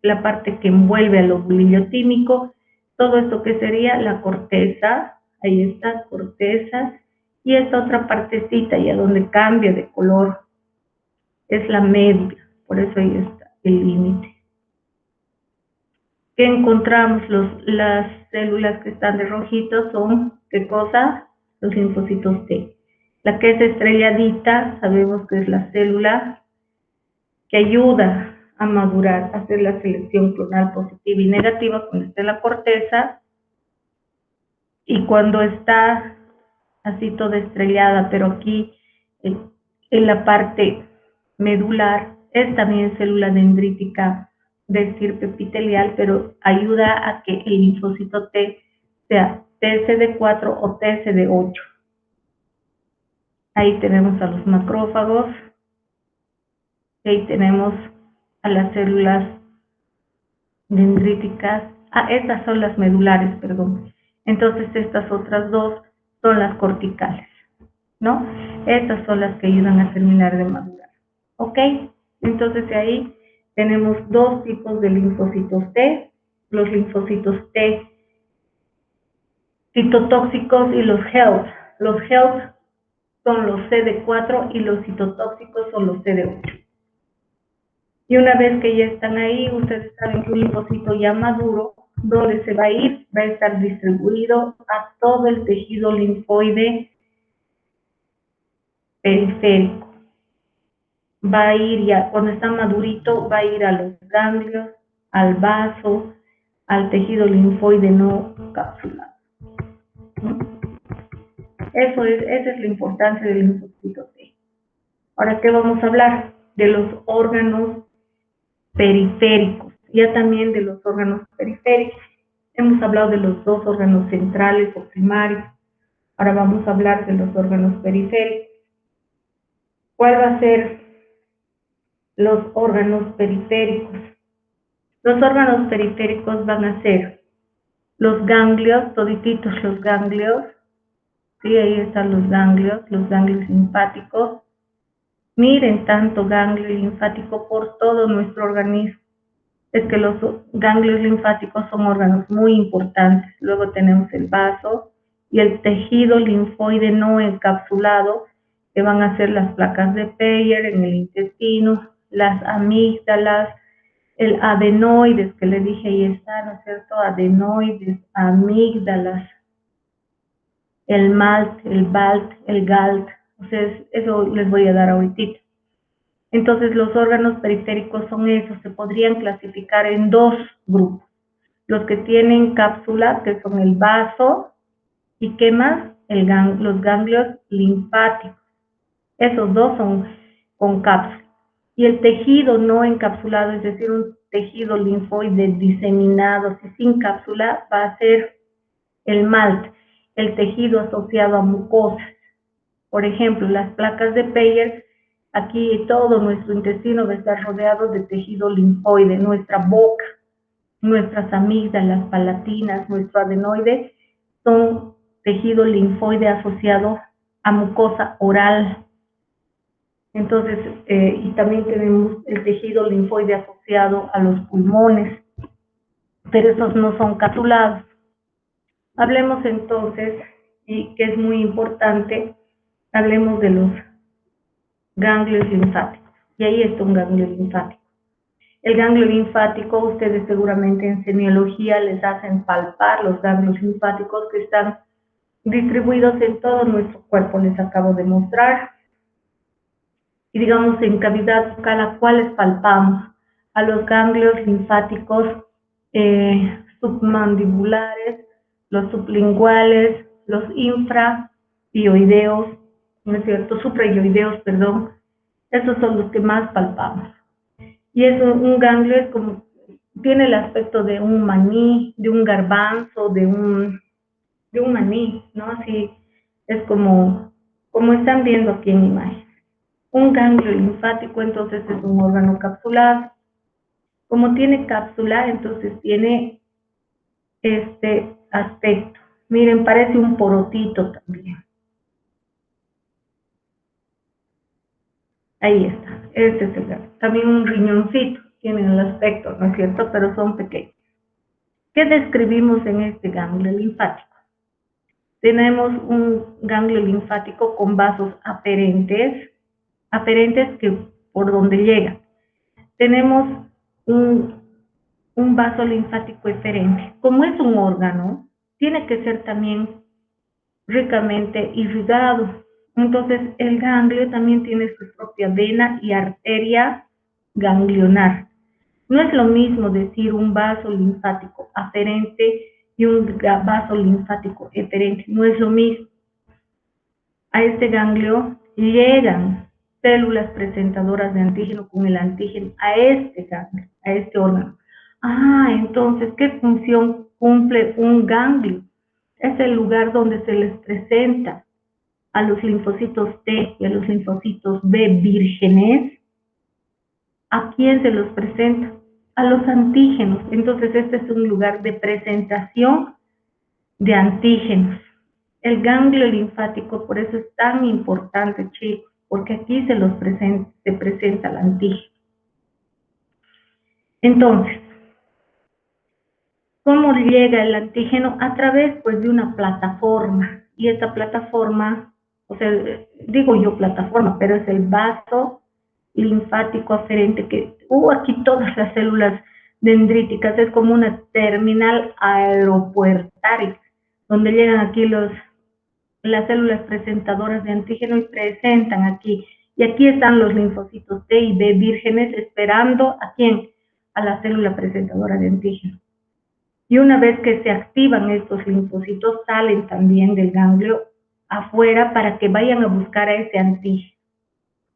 la parte que envuelve al lobulillo tímico. Todo esto que sería la corteza, ahí está, corteza, y esta otra partecita ya donde cambia de color es la médula, por eso ahí está el límite. ¿Qué encontramos? Las células que están de rojito son, ¿qué cosa? Los linfocitos T. La que es estrelladita, sabemos que es la célula que ayuda a madurar, hacer la selección clonal positiva y negativa cuando está en la corteza, y cuando está así toda estrellada, pero aquí en la parte medular es también célula dendrítica de estirpe epitelial, pero ayuda a que el linfocito T sea TSD4 o TSD8. Ahí tenemos a los macrófagos, ahí tenemos a las células dendríticas, estas son las medulares, perdón. Entonces estas otras dos son las corticales, ¿no? Estas son las que ayudan a terminar de madurar, ¿ok? Entonces ahí tenemos dos tipos de linfocitos T, los linfocitos T citotóxicos y los HELP. Los HELP son los CD4 y los citotóxicos son los CD8. Y una vez que ya están ahí, ustedes saben que un linfocito ya maduro, ¿dónde se va a ir? Va a estar distribuido a todo el tejido linfoide periférico. Va a ir ya, cuando está madurito, va a ir a los ganglios, al vaso, al tejido linfoide no capsulado. Esa es la importancia del linfocito T. Ahora, ¿qué vamos a hablar? De los órganos periféricos, ya también de los órganos periféricos. Hemos hablado de los dos órganos centrales o primarios. Ahora vamos a hablar de los órganos periféricos. ¿Cuál va a ser los órganos periféricos? Los órganos periféricos van a ser los ganglios, todititos los ganglios. Sí, ahí están los ganglios linfáticos. Miren tanto ganglio linfático por todo nuestro organismo. Es que los ganglios linfáticos son órganos muy importantes. Luego tenemos el vaso y el tejido linfoide no encapsulado, que van a ser las placas de Peyer en el intestino, las amígdalas, el adenoides, que le dije ahí está, ¿no es cierto? Adenoides, amígdalas, el MALT, el BALT, el GALT. Entonces, eso les voy a dar ahorita. Entonces, los órganos periféricos son esos, se podrían clasificar en dos grupos. Los que tienen cápsula, que son el vaso, y ¿qué más? Los ganglios linfáticos. Esos dos son con cápsula. Y el tejido no encapsulado, es decir, un tejido linfoide diseminado, sin cápsula, va a ser el MALT, el tejido asociado a mucosas. Por ejemplo, las placas de Peyer, aquí todo nuestro intestino va a estar rodeado de tejido linfoide, nuestra boca, nuestras amígdalas palatinas, nuestro adenoide, son tejido linfoide asociado a mucosa oral. Entonces, y también tenemos el tejido linfoide asociado a los pulmones, pero esos no son capsulados. Hablemos entonces, y que es muy importante, hablemos de los ganglios linfáticos. Y ahí está un ganglio linfático. El ganglio linfático, ustedes seguramente en semiología les hacen palpar los ganglios linfáticos que están distribuidos en todo nuestro cuerpo, les acabo de mostrar. Y digamos en cavidad bucal, ¿a cuáles palpamos? A los ganglios linfáticos submandibulares, los sublinguales, los infraioideos, ¿no es cierto? Supraioideos, perdón. Esos son los que más palpamos. Y eso, un ganglio es como, tiene el aspecto de un maní, de un garbanzo, de un maní, ¿no? Así es como están viendo aquí en imagen. Un ganglio linfático, entonces, es un órgano capsulado. Como tiene cápsula, entonces tiene este aspecto. Miren, parece un porotito también. Ahí está, este es el ganglio. También un riñoncito, tienen el aspecto, ¿no es cierto? Pero son pequeños. ¿Qué describimos en este ganglio linfático? Tenemos un ganglio linfático con vasos aferentes que por donde llegan. Tenemos un vaso linfático eferente. Como es un órgano, tiene que ser también ricamente irrigado. Entonces, el ganglio también tiene su propia vena y arteria ganglionar. No es lo mismo decir un vaso linfático aferente y un vaso linfático eferente, no es lo mismo. A este ganglio llegan células presentadoras de antígeno con el antígeno a este ganglio, a este órgano. Entonces, ¿qué función cumple un ganglio? Es el lugar donde se les presenta a los linfocitos T y a los linfocitos B vírgenes. ¿A quién se los presenta? A los antígenos. Entonces, este es un lugar de presentación de antígenos. El ganglio linfático, por eso es tan importante, chicos, porque aquí se presenta el antígeno. Entonces, ¿cómo llega el antígeno? A través, pues, de una plataforma. Y esta plataforma, o sea, digo yo plataforma, pero es el vaso linfático aferente, que aquí todas las células dendríticas, es como una terminal aeropuertaria, donde llegan aquí las células presentadoras de antígeno y presentan aquí. Y aquí están los linfocitos T y B vírgenes esperando ¿a quién? A la célula presentadora de antígeno. Y una vez que se activan estos linfocitos, salen también del ganglio afuera para que vayan a buscar a ese antígeno.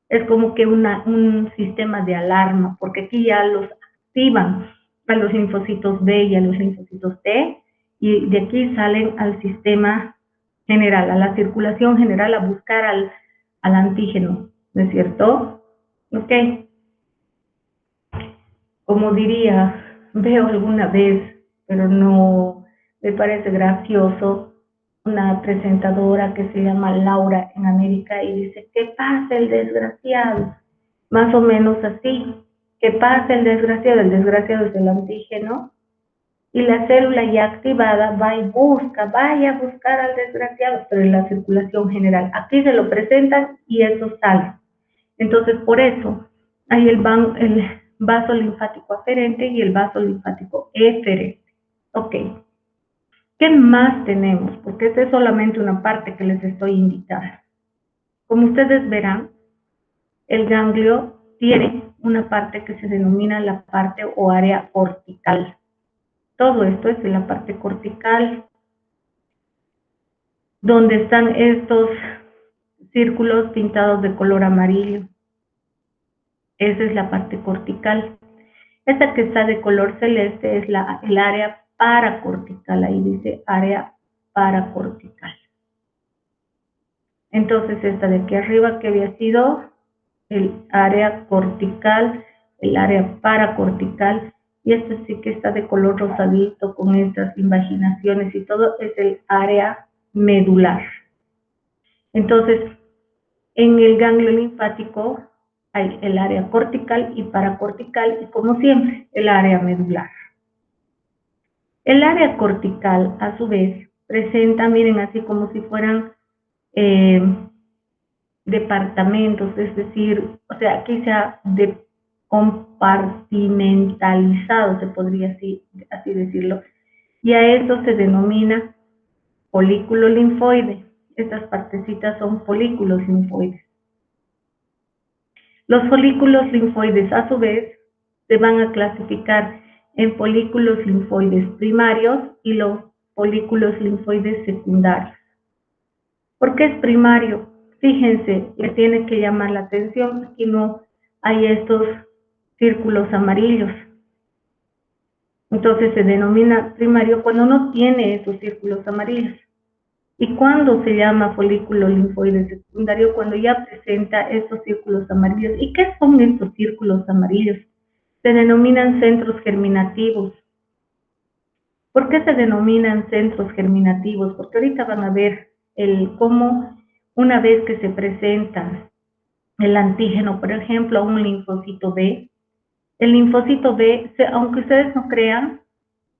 Es como que un sistema de alarma, porque aquí ya los activan a los linfocitos B y a los linfocitos T, y de aquí salen al sistema general, a la circulación general, a buscar al antígeno, ¿no es cierto? Ok. Como diría, veo alguna vez, pero no me parece gracioso, una presentadora que se llama Laura en América y dice, ¿qué pasa el desgraciado? Más o menos así, ¿qué pasa el desgraciado? El desgraciado es el antígeno y la célula ya activada va y vaya a buscar al desgraciado, pero en la circulación general. Aquí se lo presentan y eso sale. Entonces, por eso hay el vaso linfático aferente y el vaso linfático eferente. Ok. ¿Qué más tenemos? Porque esta es solamente una parte que les estoy indicando. Como ustedes verán, el ganglio tiene una parte que se denomina la parte o área cortical. Todo esto es en la parte cortical, donde están estos círculos pintados de color amarillo. Esa es la parte cortical. Esta que está de color celeste es el área paracortical. Ahí dice área paracortical. Entonces, esta de aquí arriba que había sido el área cortical, el área paracortical, y este sí que está de color rosadito con estas invaginaciones y todo, es el área medular. Entonces, en el ganglio linfático hay el área cortical y paracortical y, como siempre, el área medular. El área cortical, a su vez, presenta, miren, así como si fueran departamentos, es decir, o sea, aquí se ha compartimentalizado, se podría así decirlo, y a esto se denomina folículo linfoide. Estas partecitas son folículos linfoides. Los folículos linfoides, a su vez, se van a clasificar en folículos linfoides primarios y los folículos linfoides secundarios. ¿Por qué es primario? Fíjense, le tiene que llamar la atención, aquí no hay estos círculos amarillos. Entonces se denomina primario cuando no tiene esos círculos amarillos. ¿Y cuándo se llama folículo linfoide secundario? Cuando ya presenta estos círculos amarillos. ¿Y qué son estos círculos amarillos? Se denominan centros germinativos. ¿Por qué se denominan centros germinativos? Porque ahorita van a ver cómo una vez que se presenta el antígeno, por ejemplo, a un linfocito B, el linfocito B, aunque ustedes no crean,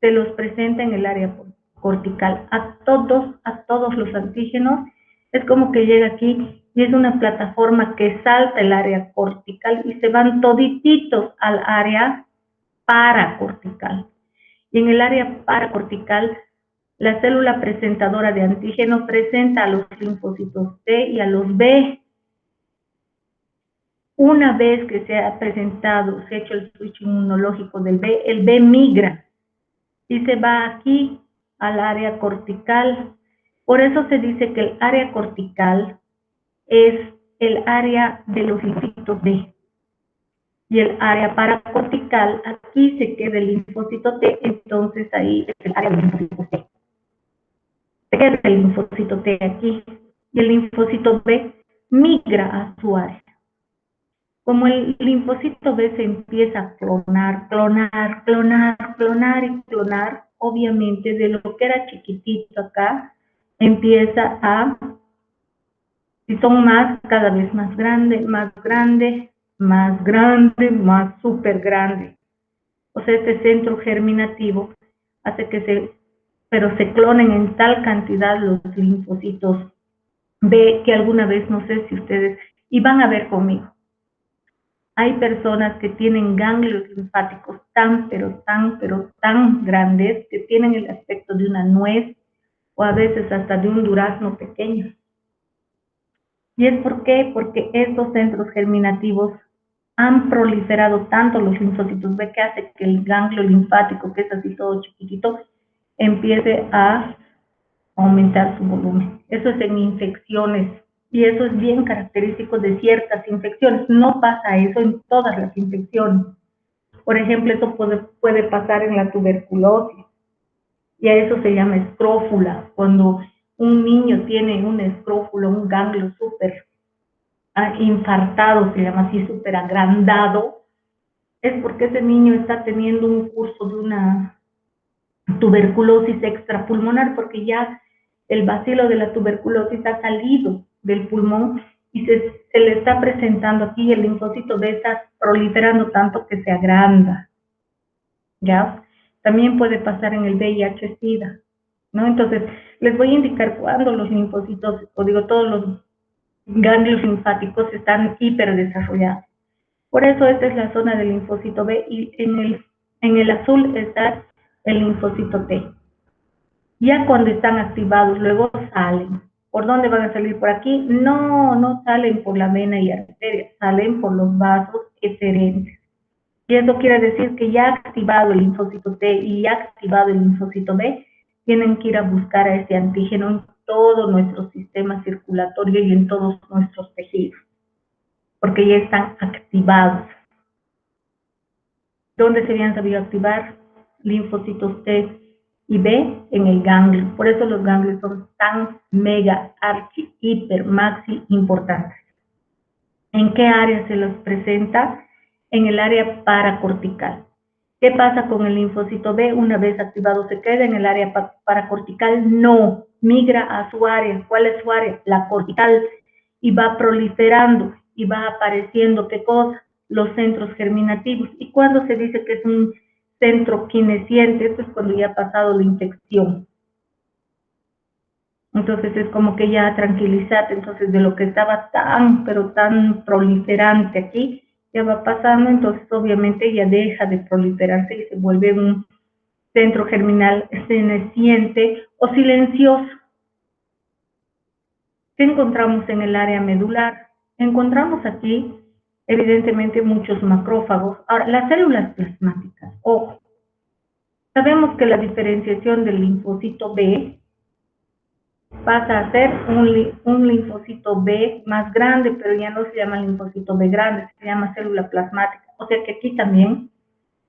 se los presenta en el área cortical. A todos los antígenos, es como que llega aquí y es una plataforma que salta el área cortical y se van todititos al área paracortical. Y en el área paracortical, la célula presentadora de antígeno presenta a los linfocitos T y a los B. Una vez que se ha presentado, se ha hecho el switch inmunológico del B, el B migra y se va aquí al área cortical. Por eso se dice que el área cortical es el área de los linfocitos B. Y el área paracortical, aquí se queda el linfocito T, entonces ahí es el área del linfocito T. Se queda el linfocito T aquí. Y el linfocito B migra a su área. Como el linfocito B se empieza a clonar, obviamente de lo que era chiquitito acá, empieza a, si son más, cada vez más grande, más súper grande. O sea, este centro germinativo hace que pero se clonen en tal cantidad los linfocitos B que alguna vez, no sé si ustedes, y van a ver conmigo, hay personas que tienen ganglios linfáticos pero tan grandes que tienen el aspecto de una nuez o a veces hasta de un durazno pequeño. ¿Y es por qué? Porque estos centros germinativos han proliferado tanto los linfocitos B que hace que el ganglio linfático, que es así todo chiquitito, empiece a aumentar su volumen. Eso es en infecciones y eso es bien característico de ciertas infecciones. No pasa eso en todas las infecciones. Por ejemplo, eso puede pasar en la tuberculosis y a eso se llama escrófula. Cuando un niño tiene una escrófula, un ganglio súper infartado, se llama así, súper agrandado, es porque ese niño está teniendo un curso de una tuberculosis extrapulmonar, porque ya el bacilo de la tuberculosis ha salido del pulmón y se le está presentando aquí, el linfocito B está proliferando tanto que se agranda, ¿ya? También puede pasar en el VIH-Sida, ¿no? Entonces, les voy a indicar cuándo los linfocitos, o digo, todos los ganglios linfáticos están hiperdesarrollados. Por eso esta es la zona del linfocito B y en el azul está el linfocito T. Ya cuando están activados, luego salen. ¿Por dónde van a salir? ¿Por aquí? No, no salen por la vena y arteria, salen por los vasos eferentes. Y eso quiere decir que ya activado el linfocito T y ya activado el linfocito B, tienen que ir a buscar a este antígeno en todo nuestro sistema circulatorio y en todos nuestros tejidos, porque ya están activados. ¿Dónde se habían sabido activar? Linfocitos T y B en el ganglio. Por eso los ganglios son tan mega, archi, hiper, maxi importantes. ¿En qué área se los presenta? En el área paracortical. ¿Qué pasa con el linfocito B? Una vez activado, ¿se queda en el área paracortical? No, migra a su área. ¿Cuál es su área? La cortical. Y va proliferando y va apareciendo, ¿qué cosa? Los centros germinativos. ¿Y cuándo se dice que es un centro quinesiente? Esto es cuando ya ha pasado la infección. Entonces es como que ya tranquilízate, entonces de lo que estaba pero tan proliferante aquí, ya va pasando, entonces obviamente ya deja de proliferarse y se vuelve un centro germinal senesciente o silencioso. ¿Qué encontramos en el área medular? Encontramos aquí, evidentemente, muchos macrófagos. Ahora, las células plasmáticas, ojo, sabemos que la diferenciación del linfocito B pasa a ser un linfocito B más grande, pero ya no se llama linfocito B grande, se llama célula plasmática. O sea que aquí también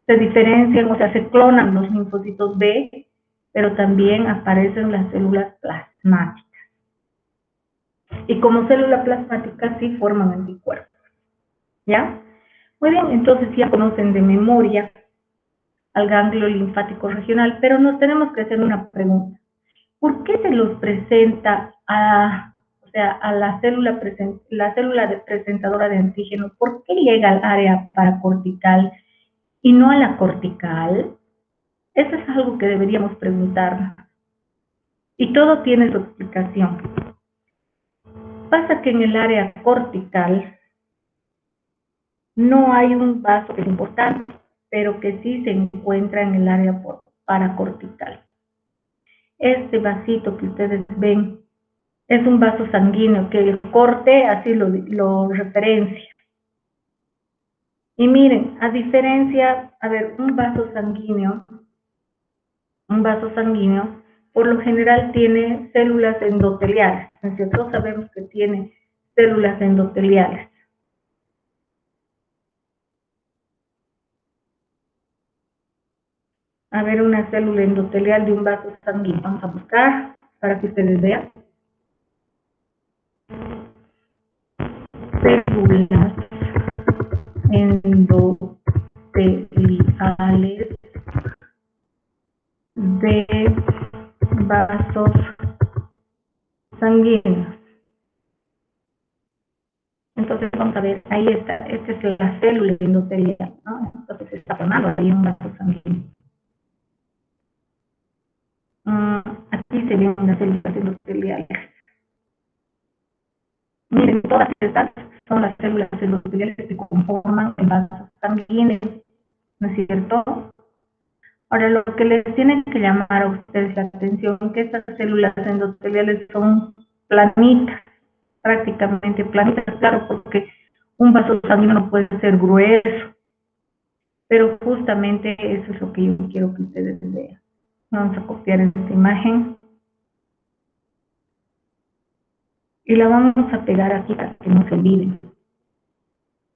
se diferencian, o sea, se clonan los linfocitos B, pero también aparecen las células plasmáticas. Y como célula plasmática sí forman anticuerpos. ¿Ya? Muy bien, entonces ya conocen de memoria al ganglio linfático regional, pero nos tenemos que hacer una pregunta. ¿Por qué se los presenta a la célula presentadora de antígenos? ¿Por qué llega al área paracortical y no a la cortical? Eso es algo que deberíamos preguntarnos. Y todo tiene su explicación. Pasa que en el área cortical no hay un vaso que es importante, pero que sí se encuentra en el área paracortical. Este vasito que ustedes ven es un vaso sanguíneo que el corte así lo referencia. Y miren, a diferencia, a ver, un vaso sanguíneo, por lo general tiene células endoteliales, ¿no es cierto? Sabemos que tiene células endoteliales. A ver, una célula endotelial de un vaso sanguíneo. Vamos a buscar para que ustedes vean. Células endoteliales de vasos sanguíneos. Entonces vamos a ver, ahí está, esta es la célula endotelial, ¿no? Entonces se está formando ahí un vaso sanguíneo. Aquí se ven unas células endoteliales. Miren, todas estas son las células endoteliales que conforman el vaso sanguíneo, ¿no es cierto? Ahora, lo que les tiene que llamar a ustedes la atención es que estas células endoteliales son planitas, prácticamente planitas, claro, porque un vaso sanguíneo no puede ser grueso, pero justamente eso es lo que yo quiero que ustedes vean. Vamos a copiar esta imagen y la vamos a pegar aquí para que no se olviden.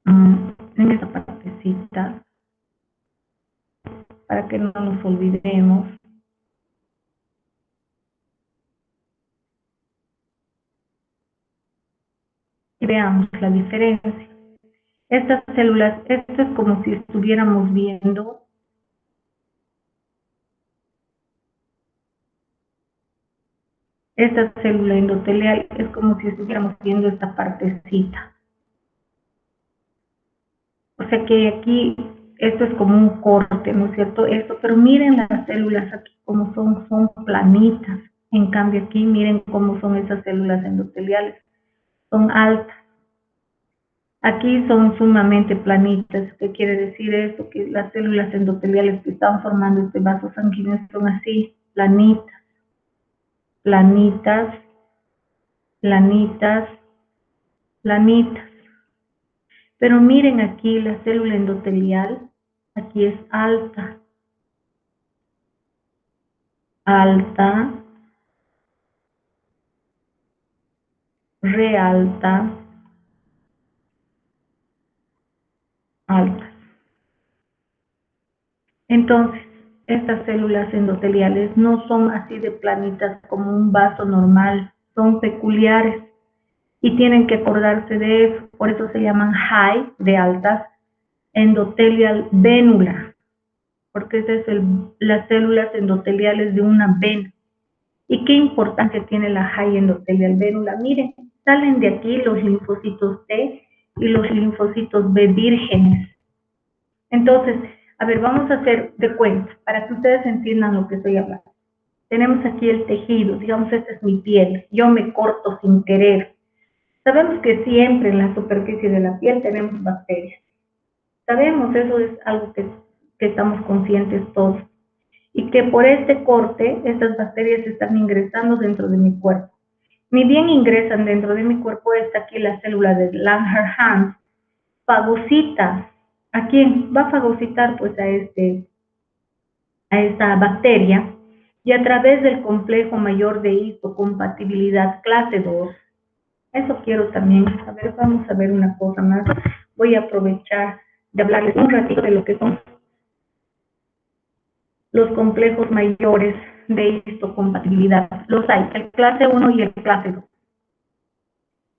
En esta partecita, para que no nos olvidemos. Y veamos la diferencia. Estas células, esto es como si estuviéramos viendo esta célula endotelial, es como si estuviéramos viendo esta partecita. O sea que aquí, esto es como un corte, ¿no es cierto? Esto, pero miren las células aquí como son planitas. En cambio aquí, miren cómo son esas células endoteliales. Son altas. Aquí son sumamente planitas. ¿Qué quiere decir esto? Que las células endoteliales que están formando este vaso sanguíneo son así, planitas, planitas, planitas, planitas. Pero miren aquí la célula endotelial, aquí es alta, alta, realta, alta. Entonces, estas células endoteliales no son así de planitas como un vaso normal, son peculiares y tienen que acordarse de eso. Por eso se llaman high, de altas, endotelial vénula, porque esa es las células endoteliales de una vena. ¿Y qué importancia tiene la high endotelial vénula? Miren, salen de aquí los linfocitos T y los linfocitos B vírgenes. Entonces, a ver, vamos a hacer de cuenta para que ustedes entiendan lo que estoy hablando. Tenemos aquí el tejido, digamos, esta es mi piel, yo me corto sin querer. Sabemos que siempre en la superficie de la piel tenemos bacterias. Sabemos, eso es algo que estamos conscientes todos. Y que por este corte, estas bacterias están ingresando dentro de mi cuerpo. Ni bien ingresan dentro de mi cuerpo, está aquí la célula de Langerhans, fagocita. ¿A quién? Va a fagocitar pues a esta bacteria y a través del complejo mayor de histocompatibilidad clase 2. Eso quiero también. A ver, vamos a ver una cosa más. Voy a aprovechar de hablarles un ratito de lo que son los complejos mayores de histocompatibilidad. Los hay, el clase 1 y el clase 2.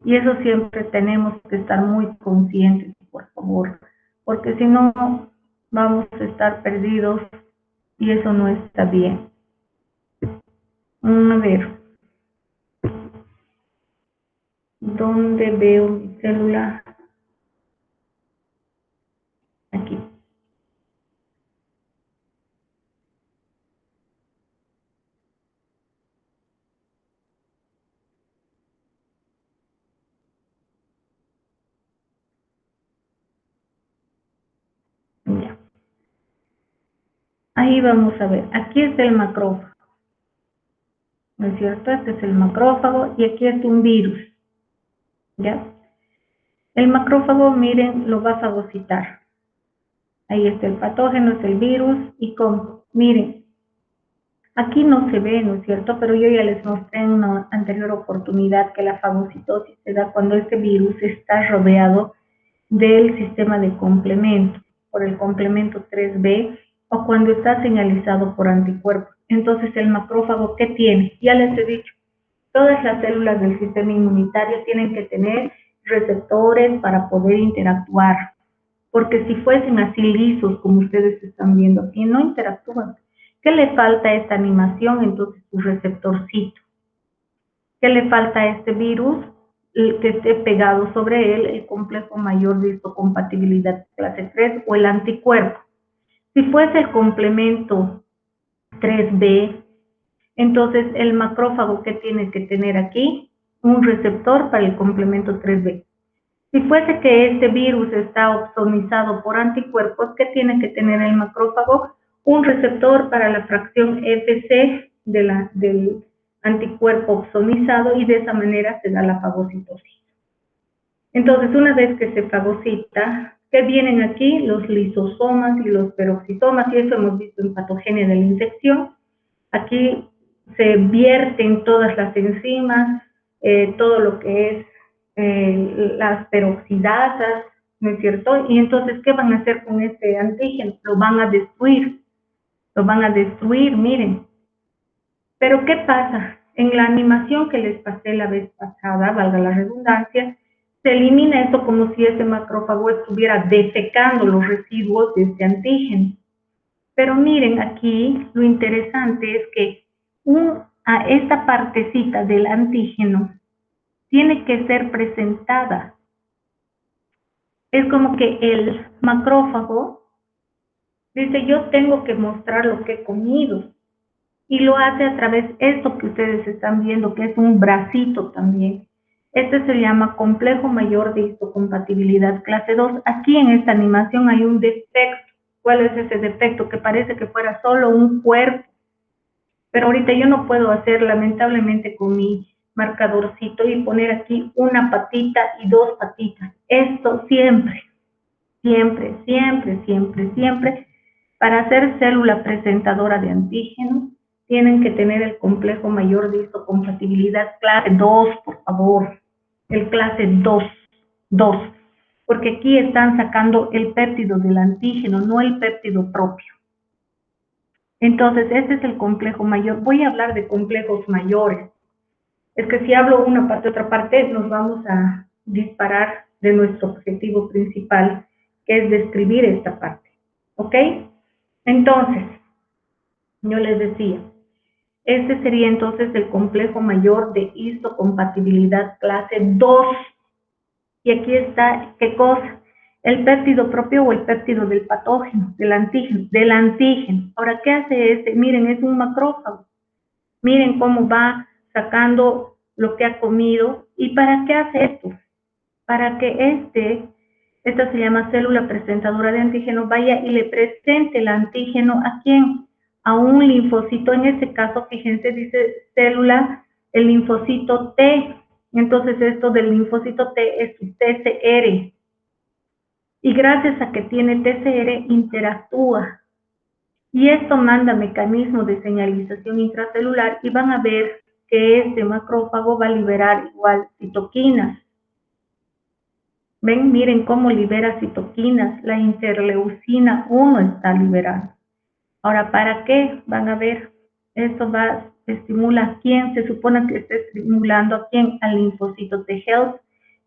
Y eso siempre tenemos que estar muy conscientes, por favor, porque si no vamos a estar perdidos y eso no está bien. A ver, ¿dónde veo mi célula? Aquí. Ya. Ahí vamos a ver, aquí está el macrófago, ¿no es cierto? Este es el macrófago y aquí está un virus, ¿ya? El macrófago, miren, lo va a fagocitar. Ahí está el patógeno, es el virus. Y como, miren, aquí no se ve, ¿no es cierto? Pero yo ya les mostré en una anterior oportunidad que la fagocitosis se da cuando este virus está rodeado del sistema de complemento, por el complemento 3B, o cuando está señalizado por anticuerpos. Entonces, el macrófago, ¿qué tiene? Ya les he dicho, todas las células del sistema inmunitario tienen que tener receptores para poder interactuar, porque si fuesen así lisos, como ustedes están viendo aquí, no interactúan. ¿Qué le falta a esta animación? Entonces, su receptorcito. ¿Qué le falta a este virus? Que esté pegado sobre él el complejo mayor de histocompatibilidad clase 3 o el anticuerpo. Si fuese el complemento 3B, entonces el macrófago, ¿qué tiene que tener aquí? Un receptor para el complemento 3B. Si fuese que este virus está opsonizado por anticuerpos, ¿qué tiene que tener el macrófago? Un receptor para la fracción Fc del anticuerpo opsonizado, y de esa manera se da la fagocitosis. Entonces, una vez que se fagocita, ¿qué vienen aquí? Los lisosomas y los peroxisomas, y eso hemos visto en patogenia de la infección. Aquí se vierten todas las enzimas, todo lo que es las peroxidasas, ¿no es cierto? Y entonces, ¿qué van a hacer con este antígeno? Lo van a destruir, miren. Pero, ¿qué pasa? En la animación que les pasé la vez pasada, valga la redundancia, se elimina esto como si ese macrófago estuviera defecando los residuos de este antígeno. Pero miren, aquí lo interesante es que a esta partecita del antígeno tiene que ser presentada. Es como que el macrófago dice, yo tengo que mostrar lo que he comido. Y lo hace a través de esto que ustedes están viendo, que es un bracito también. Este se llama complejo mayor de histocompatibilidad clase 2. Aquí en esta animación hay un defecto. ¿Cuál es ese defecto? Que parece que fuera solo un cuerpo. Pero ahorita yo no puedo hacer, lamentablemente, con mi marcadorcito y poner aquí una patita y dos patitas. Esto siempre, siempre, siempre, siempre, siempre, para ser célula presentadora de antígeno, tienen que tener el complejo mayor de histocompatibilidad clase 2, por favor. El clase 2, porque aquí están sacando el péptido del antígeno, no el péptido propio. Entonces, este es el complejo mayor. Voy a hablar de complejos mayores. Es que si hablo una parte, otra parte, nos vamos a disparar de nuestro objetivo principal, que es describir esta parte. ¿Ok? Entonces, yo les decía, este sería entonces el complejo mayor de histocompatibilidad clase 2. Y aquí está, ¿qué cosa? El péptido propio o el péptido del patógeno, del antígeno. Ahora, ¿qué hace este? Miren, es un macrófago. Miren cómo va sacando lo que ha comido. ¿Y para qué hace esto? Para que esta se llama célula presentadora de antígeno, vaya y le presente el antígeno ¿a quién? A un linfocito. En este caso, fíjense, dice célula, el linfocito T. Entonces, esto del linfocito T es su TCR. Y gracias a que tiene TCR, interactúa. Y esto manda mecanismos de señalización intracelular, y van a ver que este macrófago va a liberar igual citoquinas. Ven, miren cómo libera citoquinas. La interleucina 1 está liberando. Ahora, ¿para qué? Van a ver, esto estimula a quién, se supone que está estimulando a quién, al linfocito T help,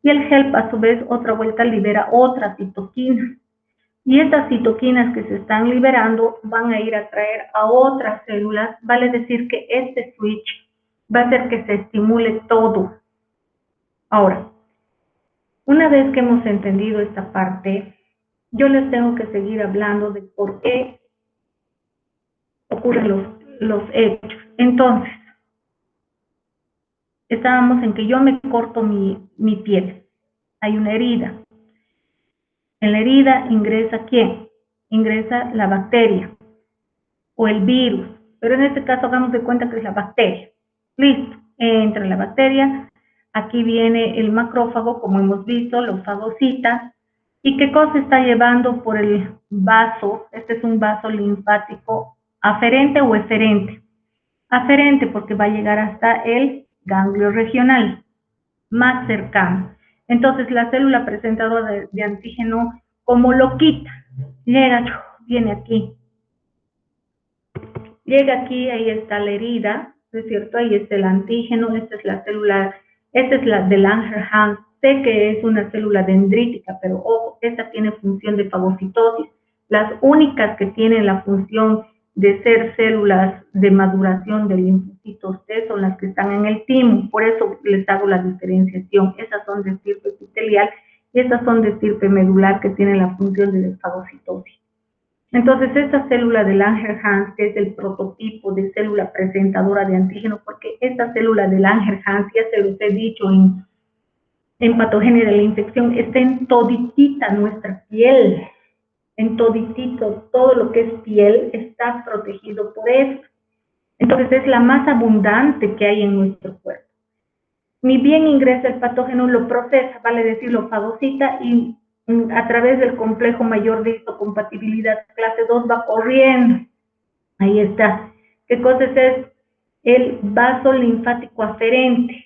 y el help a su vez otra vuelta libera otras citoquinas. Y estas citoquinas que se están liberando van a ir a traer a otras células, vale decir que este switch va a hacer que se estimule todo. Ahora, una vez que hemos entendido esta parte, yo les tengo que seguir hablando de por qué ocurren los hechos. Entonces, estábamos en que yo me corto mi piel, hay una herida. En la herida ingresa ¿quién? Ingresa la bacteria o el virus, pero en este caso hagamos de cuenta que es la bacteria. Listo, entra la bacteria, aquí viene el macrófago, como hemos visto, lo fagocita, ¿Y qué cosa está llevando por el vaso? Este es un vaso linfático aferente o eferente. Aferente porque va a llegar hasta el ganglio regional más cercano. Entonces la célula presentadora de antígeno, como lo quita, llega, viene aquí. Llega aquí, ahí está la herida, ¿no es cierto? Ahí está el antígeno, esta es la célula, esta es la de Langerhans. Sé que es una célula dendrítica, pero ojo, esta tiene función de fagocitosis. Las únicas que tienen la función de ser células de maduración de linfocitos T son las que están en el timo, por eso les hago la diferenciación. Esas son de estirpe epitelial y estas son de estirpe medular que tienen la función de fagocitosis. Entonces, esta célula de Langerhans, que es el prototipo de célula presentadora de antígeno, porque esta célula de Langerhans, ya se los he dicho en patogenia de la infección, está en toditita nuestra piel, en toditito, todo lo que es piel está protegido por eso. Entonces, es la más abundante que hay en nuestro cuerpo. Ni bien ingresa el patógeno, lo procesa, vale decir, lo fagocita y a través del complejo mayor de histocompatibilidad clase 2 va corriendo. Ahí está. ¿Qué cosa es? El vaso linfático aferente.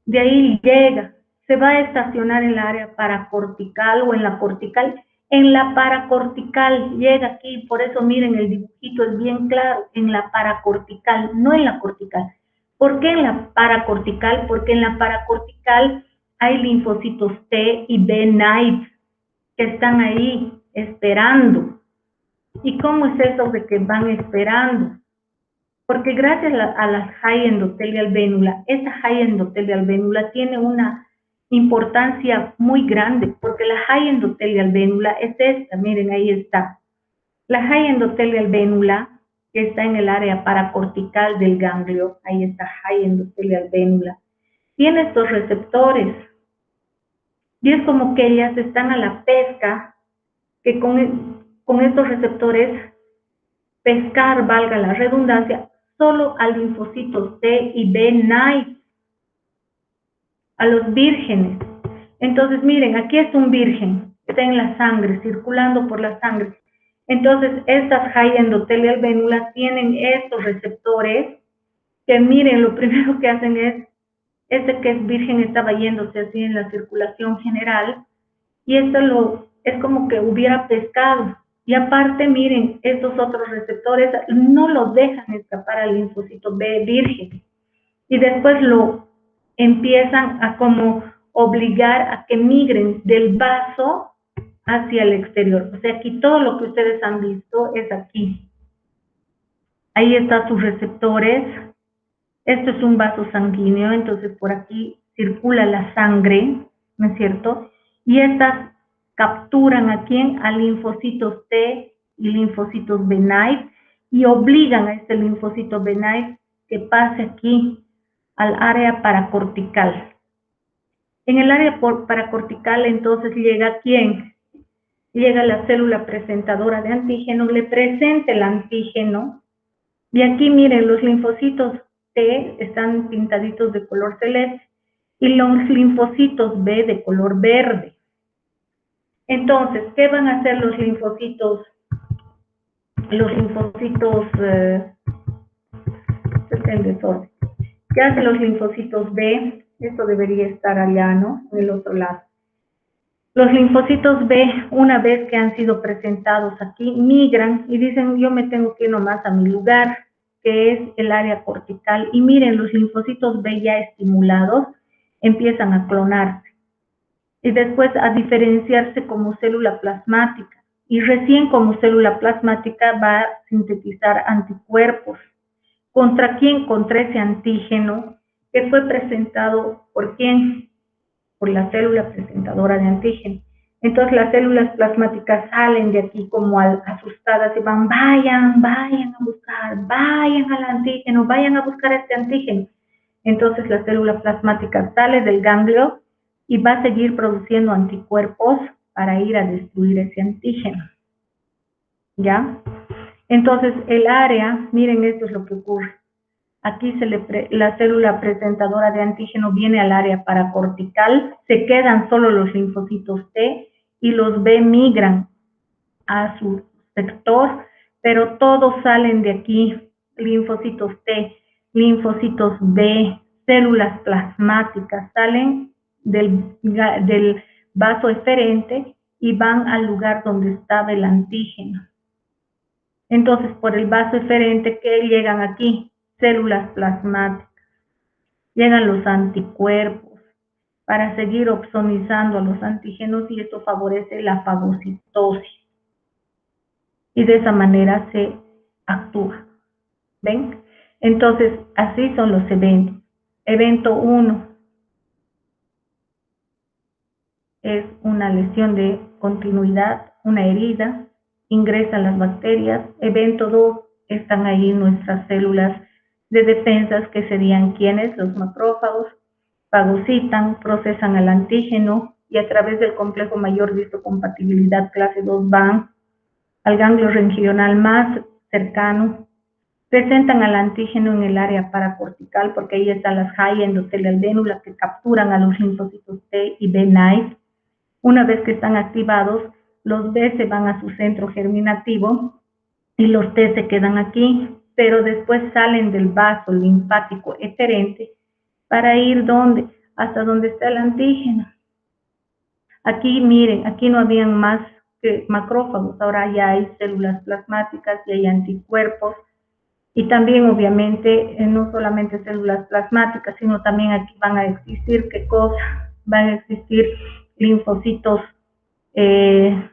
De ahí llega, se va a estacionar en la área paracortical o en la cortical. En la paracortical llega aquí, por eso miren el dibujito es bien claro, en la paracortical, no en la cortical. ¿Por qué en la paracortical? Porque en la paracortical hay linfocitos T y B naive que están ahí esperando. ¿Y cómo es eso de que van esperando? Porque gracias a la high endothelial venula, esta high endothelial venula tiene una importancia muy grande, porque la high endothelial venula es esta, miren, ahí está. La high endothelial venula, que está en el área paracortical del ganglio, ahí está high endothelial venula, tiene estos receptores. Y es como que ellas están a la pesca, que con estos receptores, pescar, valga la redundancia, solo a linfocitos T y B naive, a los vírgenes. Entonces, miren, aquí es un virgen, está en la sangre, circulando por la sangre. Entonces, estas high endothelial venulas tienen estos receptores que, miren, lo primero que hacen es, este que es virgen estaba yéndose así en la circulación general, y esto es como que hubiera pescado. Y aparte, miren, estos otros receptores no lo dejan escapar al linfocito B virgen. Y después lo empiezan a como obligar a que migren del vaso hacia el exterior. O sea, aquí todo lo que ustedes han visto es aquí. Ahí están sus receptores. Esto es un vaso sanguíneo, entonces por aquí circula la sangre, ¿no es cierto? Y estas capturan a quién, a linfocitos T y linfocitos B naive y obligan a este linfocito B naive que pase aquí al área paracortical. En el área paracortical entonces llega quién, llega la célula presentadora de antígeno, le presenta el antígeno y aquí miren los linfocitos T están pintaditos de color celeste y los linfocitos B de color verde. Entonces, ¿qué van a hacer los linfocitos? Los linfocitos, este es el desorden. ¿Qué hacen los linfocitos B? Esto debería estar allá, ¿no? En el otro lado. Los linfocitos B, una vez que han sido presentados aquí, migran y dicen, yo me tengo que ir nomás a mi lugar, que es el área cortical. Y miren, los linfocitos B ya estimulados empiezan a clonarse y después a diferenciarse como célula plasmática. Y recién como célula plasmática va a sintetizar anticuerpos. ¿Contra quién? Contra ese antígeno que fue presentado por quién, por la célula presentadora de antígeno. Entonces las células plasmáticas salen de aquí como asustadas y van, vayan a buscar, vayan al antígeno, vayan a buscar este antígeno. Entonces la célula plasmática sale del ganglio y va a seguir produciendo anticuerpos para ir a destruir ese antígeno. ¿Ya? Entonces el área, miren, esto es lo que ocurre. Aquí la célula presentadora de antígeno viene al área paracortical, se quedan solo los linfocitos T y los B migran a su sector, pero todos salen de aquí, linfocitos T, linfocitos B, células plasmáticas, salen del vaso eferente y van al lugar donde estaba el antígeno. Entonces, por el vaso eferente, ¿qué llegan aquí? Células plasmáticas. Llegan los anticuerpos para seguir opsonizando a los antígenos y esto favorece la fagocitosis. Y de esa manera se actúa. ¿Ven? Entonces, así son los eventos. Evento 1 es una lesión de continuidad, una herida, ingresan las bacterias. Evento 2, están ahí nuestras células de defensas, que serían quienes, los macrófagos, fagocitan, procesan el antígeno y a través del complejo mayor de histocompatibilidad clase 2 van al ganglio regional más cercano, presentan al antígeno en el área paracortical, porque ahí están las high endotelial vénulas que capturan a los linfocitos T y B night. Una vez que están activados, los B se van a su centro germinativo y los T se quedan aquí, pero después salen del vaso linfático eferente para ir ¿dónde? Hasta donde está el antígeno. Aquí miren, aquí no habían más que macrófagos, ahora ya hay células plasmáticas y hay anticuerpos. Y también, obviamente, no solamente células plasmáticas, sino también aquí van a existir, ¿qué cosa? Van a existir linfocitos T,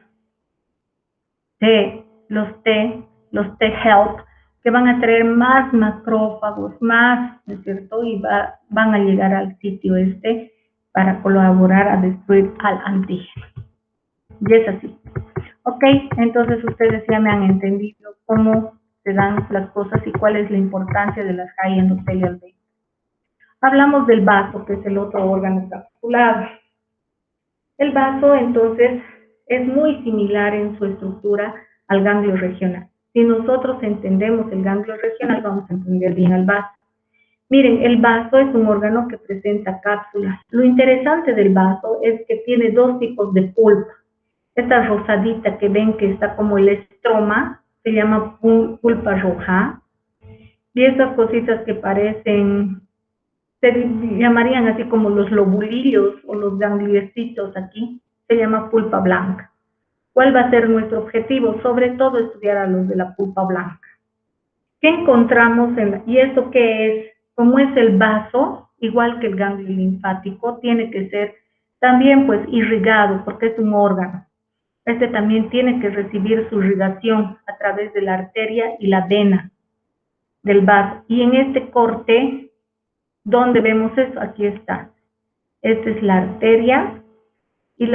los T help, que van a traer más macrófagos, más, ¿no es cierto? Y van a llegar al sitio este para colaborar a destruir al antígeno. Y es así. Ok, entonces ustedes ya me han entendido cómo se dan las cosas y cuál es la importancia de las high endotelial veins. Hablamos del vaso, que es el otro órgano capsulado. El vaso, entonces, es muy similar en su estructura al ganglio regional. Si nosotros entendemos el ganglio regional, vamos a entender bien al vaso. Miren, el vaso es un órgano que presenta cápsulas. Lo interesante del vaso es que tiene dos tipos de pulpa. Esta rosadita que ven que está como el estroma, se llama pulpa roja. Y estas cositas que parecen, se llamarían así como los lobulillos o los gangliecitos aquí, se llama pulpa blanca. ¿Cuál va a ser nuestro objetivo? Sobre todo estudiar a los de la pulpa blanca. ¿Qué encontramos y esto qué es? Como es el vaso, igual que el ganglio linfático, tiene que ser también pues irrigado porque es un órgano. Este también tiene que recibir su irrigación a través de la arteria y la vena del vaso. Y en este corte, ¿dónde vemos eso? Aquí está. Esta es la arteria y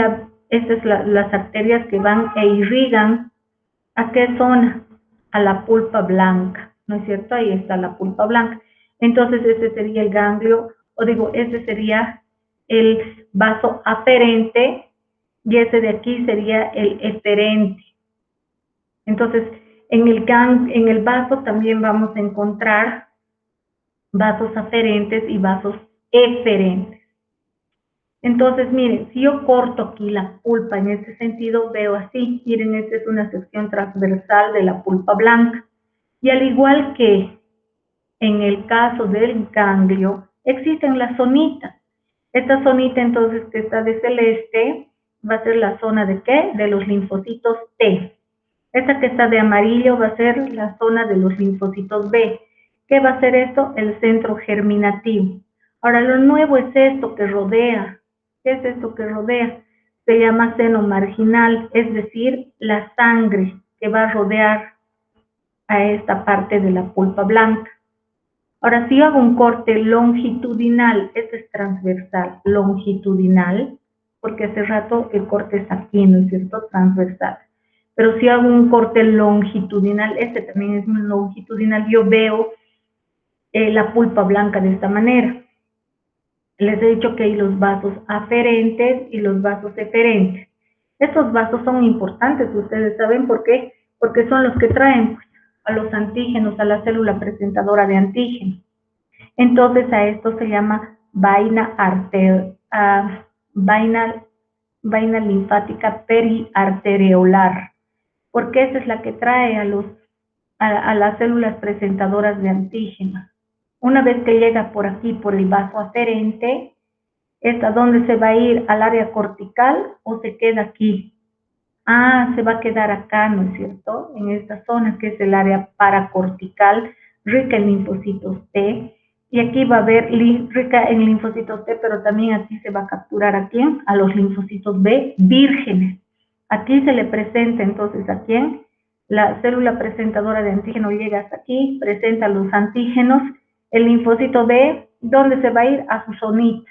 estas es las arterias que van e irrigan. ¿A qué zona? A la pulpa blanca, ¿no es cierto? Ahí está la pulpa blanca. Entonces, este sería el ganglio, este sería el vaso aferente y este de aquí sería el eferente. Entonces, en el vaso también vamos a encontrar vasos aferentes y vasos eferentes. Entonces, miren, si yo corto aquí la pulpa en este sentido, veo así. Miren, esta es una sección transversal de la pulpa blanca. Y al igual que en el caso del ganglio, existen las zonitas. Esta zonita, entonces, que está de celeste, va a ser la zona de ¿qué? De los linfocitos T. Esta que está de amarillo va a ser la zona de los linfocitos B. ¿Qué va a ser esto? El centro germinativo. Ahora, lo nuevo es esto que rodea. ¿Qué es esto que rodea? Se llama seno marginal, es decir, la sangre que va a rodear a esta parte de la pulpa blanca. Ahora, si yo hago un corte longitudinal, este es transversal, longitudinal, porque hace rato el corte es aquí, ¿no es cierto? Transversal. Pero si hago un corte longitudinal, este también es un longitudinal, yo veo la pulpa blanca de esta manera. Les he dicho que hay los vasos aferentes y los vasos eferentes. Estos vasos son importantes, ustedes saben por qué, porque son los que traen pues, a los antígenos, a la célula presentadora de antígenos. Entonces a esto se llama vaina vaina linfática periarteriolar, porque esa es la que trae a las células presentadoras de antígenos. Una vez que llega por aquí, por el vaso aferente, ¿esta dónde se va a ir? ¿Al área cortical o se queda aquí? Ah, se va a quedar acá, ¿no es cierto? En esta zona que es el área paracortical, rica en linfocitos T. Y aquí va a haber rica en linfocitos T, pero también aquí se va a capturar a quién? A los linfocitos B vírgenes. Aquí se le presenta entonces a quién? La célula presentadora de antígeno llega hasta aquí, presenta los antígenos. El linfocito B, ¿dónde se va a ir? A su zonita.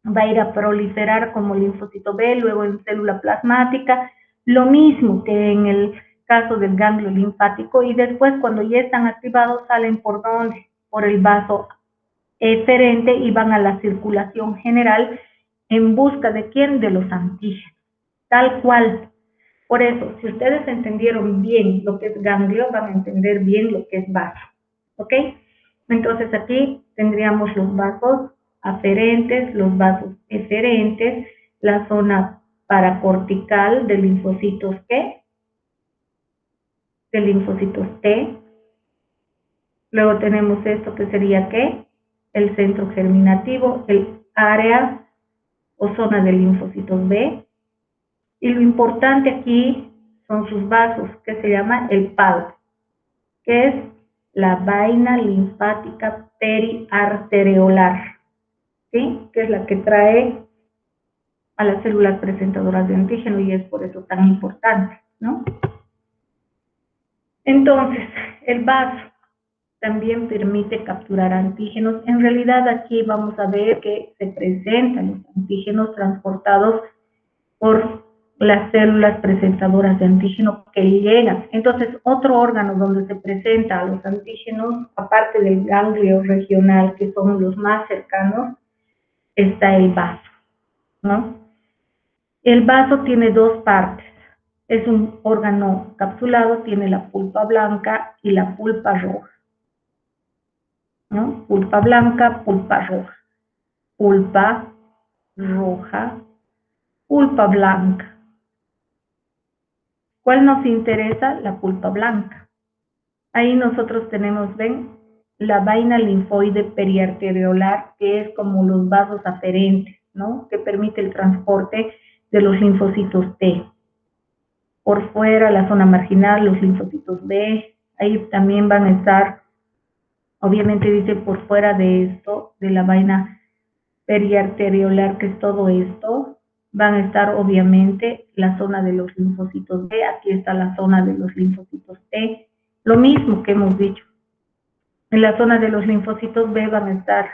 Va a ir a proliferar como linfocito B, luego en célula plasmática, lo mismo que en el caso del ganglio linfático, y después cuando ya están activados salen por donde, por el vaso eferente y van a la circulación general en busca de quién, de los antígenos, tal cual. Por eso, si ustedes entendieron bien lo que es ganglio, van a entender bien lo que es vaso, ¿ok? Entonces aquí tendríamos los vasos aferentes, los vasos eferentes, la zona paracortical de linfocitos T, de linfocitos T. Luego tenemos esto que sería ¿qué? El centro germinativo, el área o zona de linfocitos B. Y lo importante aquí son sus vasos, que se llama el PAL, que es la vaina linfática periarteriolar, ¿sí? Que es la que trae a las células presentadoras de antígeno y es por eso tan importante, ¿no? Entonces, el vaso también permite capturar antígenos. En realidad aquí vamos a ver que se presentan los antígenos transportados por las células presentadoras de antígeno que llegan. Entonces, otro órgano donde se presenta a los antígenos, aparte del ganglio regional, que son los más cercanos, está el vaso, ¿no? El vaso tiene dos partes. Es un órgano capsulado, tiene la pulpa blanca y la pulpa roja, ¿no? Pulpa blanca, pulpa roja. Pulpa roja, pulpa blanca. ¿Cuál nos interesa? La pulpa blanca. Ahí nosotros tenemos, ven, la vaina linfoide periarteriolar, que es como los vasos aferentes, ¿no? Que permite el transporte de los linfocitos T. Por fuera, la zona marginal, los linfocitos B, ahí también van a estar, obviamente dice por fuera de esto, de la vaina periarteriolar, que es todo esto, van a estar obviamente la zona de los linfocitos B, aquí está la zona de los linfocitos T, lo mismo que hemos dicho. En la zona de los linfocitos B van a estar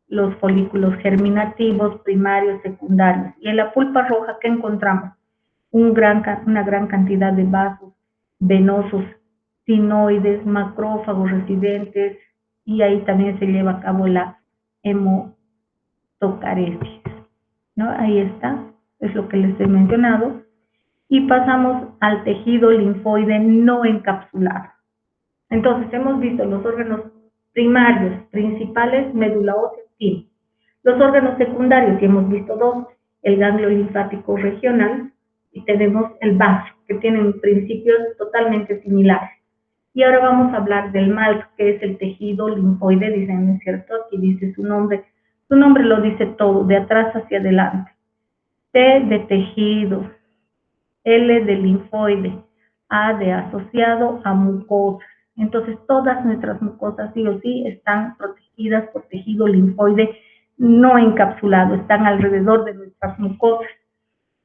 los folículos germinativos, primarios, secundarios. Y en la pulpa roja, ¿qué encontramos? Una gran cantidad de vasos venosos, sinoides, macrófagos residentes, y ahí también se lleva a cabo la hemotocaresis, ¿no? Ahí está, es lo que les he mencionado. Y pasamos al tejido linfoide no encapsulado. Entonces, hemos visto los órganos primarios, principales, médula ósea, sí. Los órganos secundarios, y hemos visto dos, el ganglio linfático regional, y tenemos el vaso, que tienen principios totalmente similares. Y ahora vamos a hablar del MALT, que es el tejido linfoide, dicen, ¿no es cierto? Aquí dice su nombre lo dice todo, de atrás hacia adelante. T de tejido, L de linfoide, A de asociado a mucosa. Entonces, todas nuestras mucosas sí o sí están protegidas por tejido linfoide no encapsulado, están alrededor de nuestras mucosas.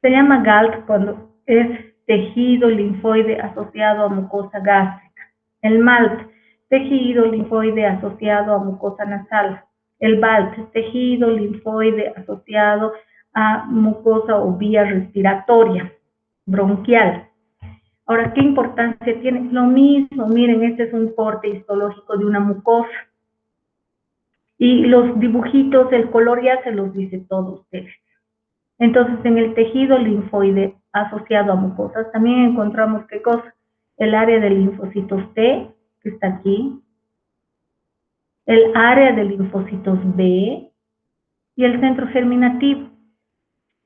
Se llama GALT cuando es tejido linfoide asociado a mucosa gástrica. El MALT, tejido linfoide asociado a mucosa nasal. El BALT, tejido linfoide asociado a mucosa o vía respiratoria, bronquial. Ahora, ¿qué importancia tiene? Lo mismo, miren, este es un corte histológico de una mucosa. Y los dibujitos, el color ya se los dice todos ustedes. Entonces, en el tejido linfoide asociado a mucosas, también encontramos, ¿qué cosa? El área de linfocitos T, que está aquí, el área de linfocitos B y el centro germinativo.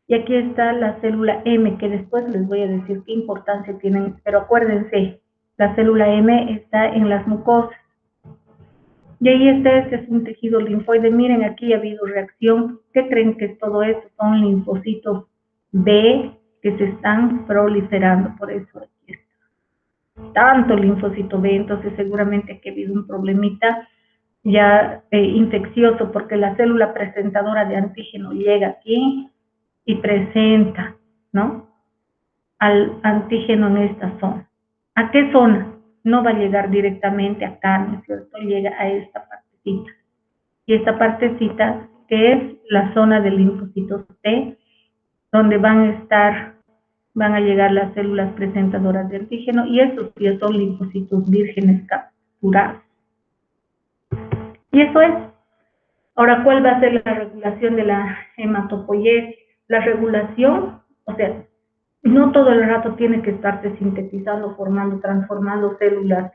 Y aquí está la célula M, que después les voy a decir qué importancia tienen, pero acuérdense, la célula M está en las mucosas. Y ahí está, este es un tejido linfoide. Miren, aquí ha habido reacción. ¿Qué creen que todo esto? Son linfocitos B que se están proliferando, por eso aquí está. Tanto linfocito B, entonces seguramente aquí ha habido un problemita ya infeccioso, porque la célula presentadora de antígeno llega aquí y presenta, ¿no?, al antígeno en esta zona. ¿A qué zona? No va a llegar directamente acá, ¿no es cierto? Llega a esta partecita. Y esta partecita, que es la zona del linfocitos T, donde van a llegar las células presentadoras de antígeno, y estos ya son linfocitos vírgenes capturados. Y eso es. Ahora, ¿cuál va a ser la regulación de la hematopoiesis? La regulación, o sea, no todo el rato tiene que estarse sintetizando, formando, transformando células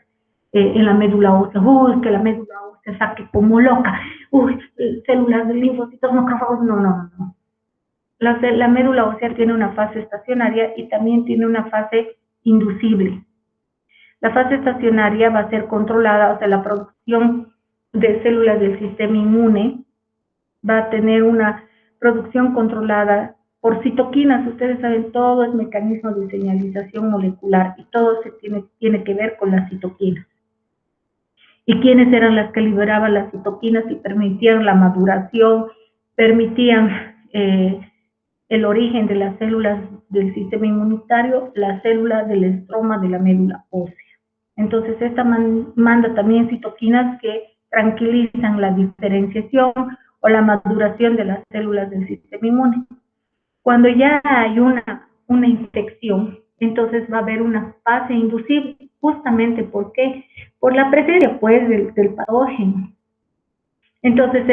en la médula ósea. Uy, que la médula ósea saque como loca. Uy, células de linfocitos, macrófagos. No. La médula ósea tiene una fase estacionaria y también tiene una fase inducible. La fase estacionaria va a ser controlada, o sea, la producción de células del sistema inmune va a tener una producción controlada por citoquinas. Ustedes saben, todo es mecanismo de señalización molecular y todo se tiene que ver con las citoquinas. ¿Y quiénes eran las que liberaban las citoquinas y permitían la maduración, permitían el origen de las células del sistema inmunitario? La célula del estroma de la médula ósea. Entonces, esta manda también citoquinas que tranquilizan la diferenciación o la maduración de las células del sistema inmune. Cuando ya hay una infección, entonces va a haber una fase inducible, justamente ¿por qué? Por la presencia, pues, del patógeno. Entonces,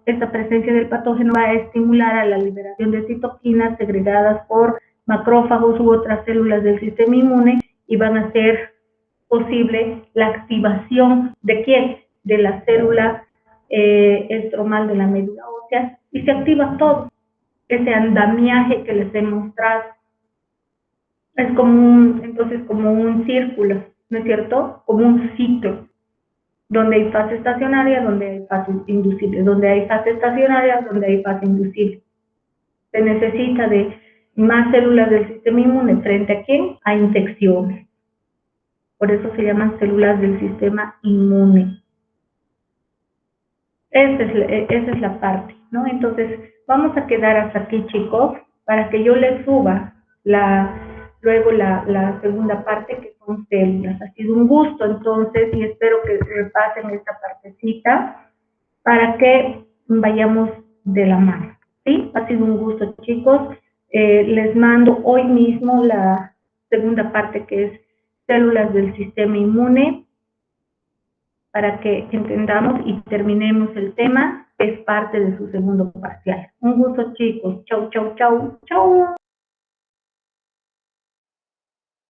esta presencia del patógeno va a estimular a la liberación de citoquinas segregadas por macrófagos u otras células del sistema inmune y van a hacer posible la activación ¿de quién? De la célula estromal de la médula ósea, y se activa todo. Ese andamiaje que les he mostrado es entonces como un círculo, ¿no es cierto? Como un ciclo, donde hay fase estacionaria, donde hay fase inducible, donde hay fase estacionaria, donde hay fase inducible. Se necesita de más células del sistema inmune frente a quién? A infecciones. Por eso se llaman células del sistema inmune. Esa es la parte, ¿no? Entonces, vamos a quedar hasta aquí, chicos, para que yo les suba luego la segunda parte, que son células. Ha sido un gusto, entonces, y espero que repasen esta partecita para que vayamos de la mano, ¿sí? Ha sido un gusto, chicos. Les mando hoy mismo la segunda parte, que es células del sistema inmune, para que entendamos y terminemos el tema, que es parte de su segundo parcial. Un gusto, chicos. Chau.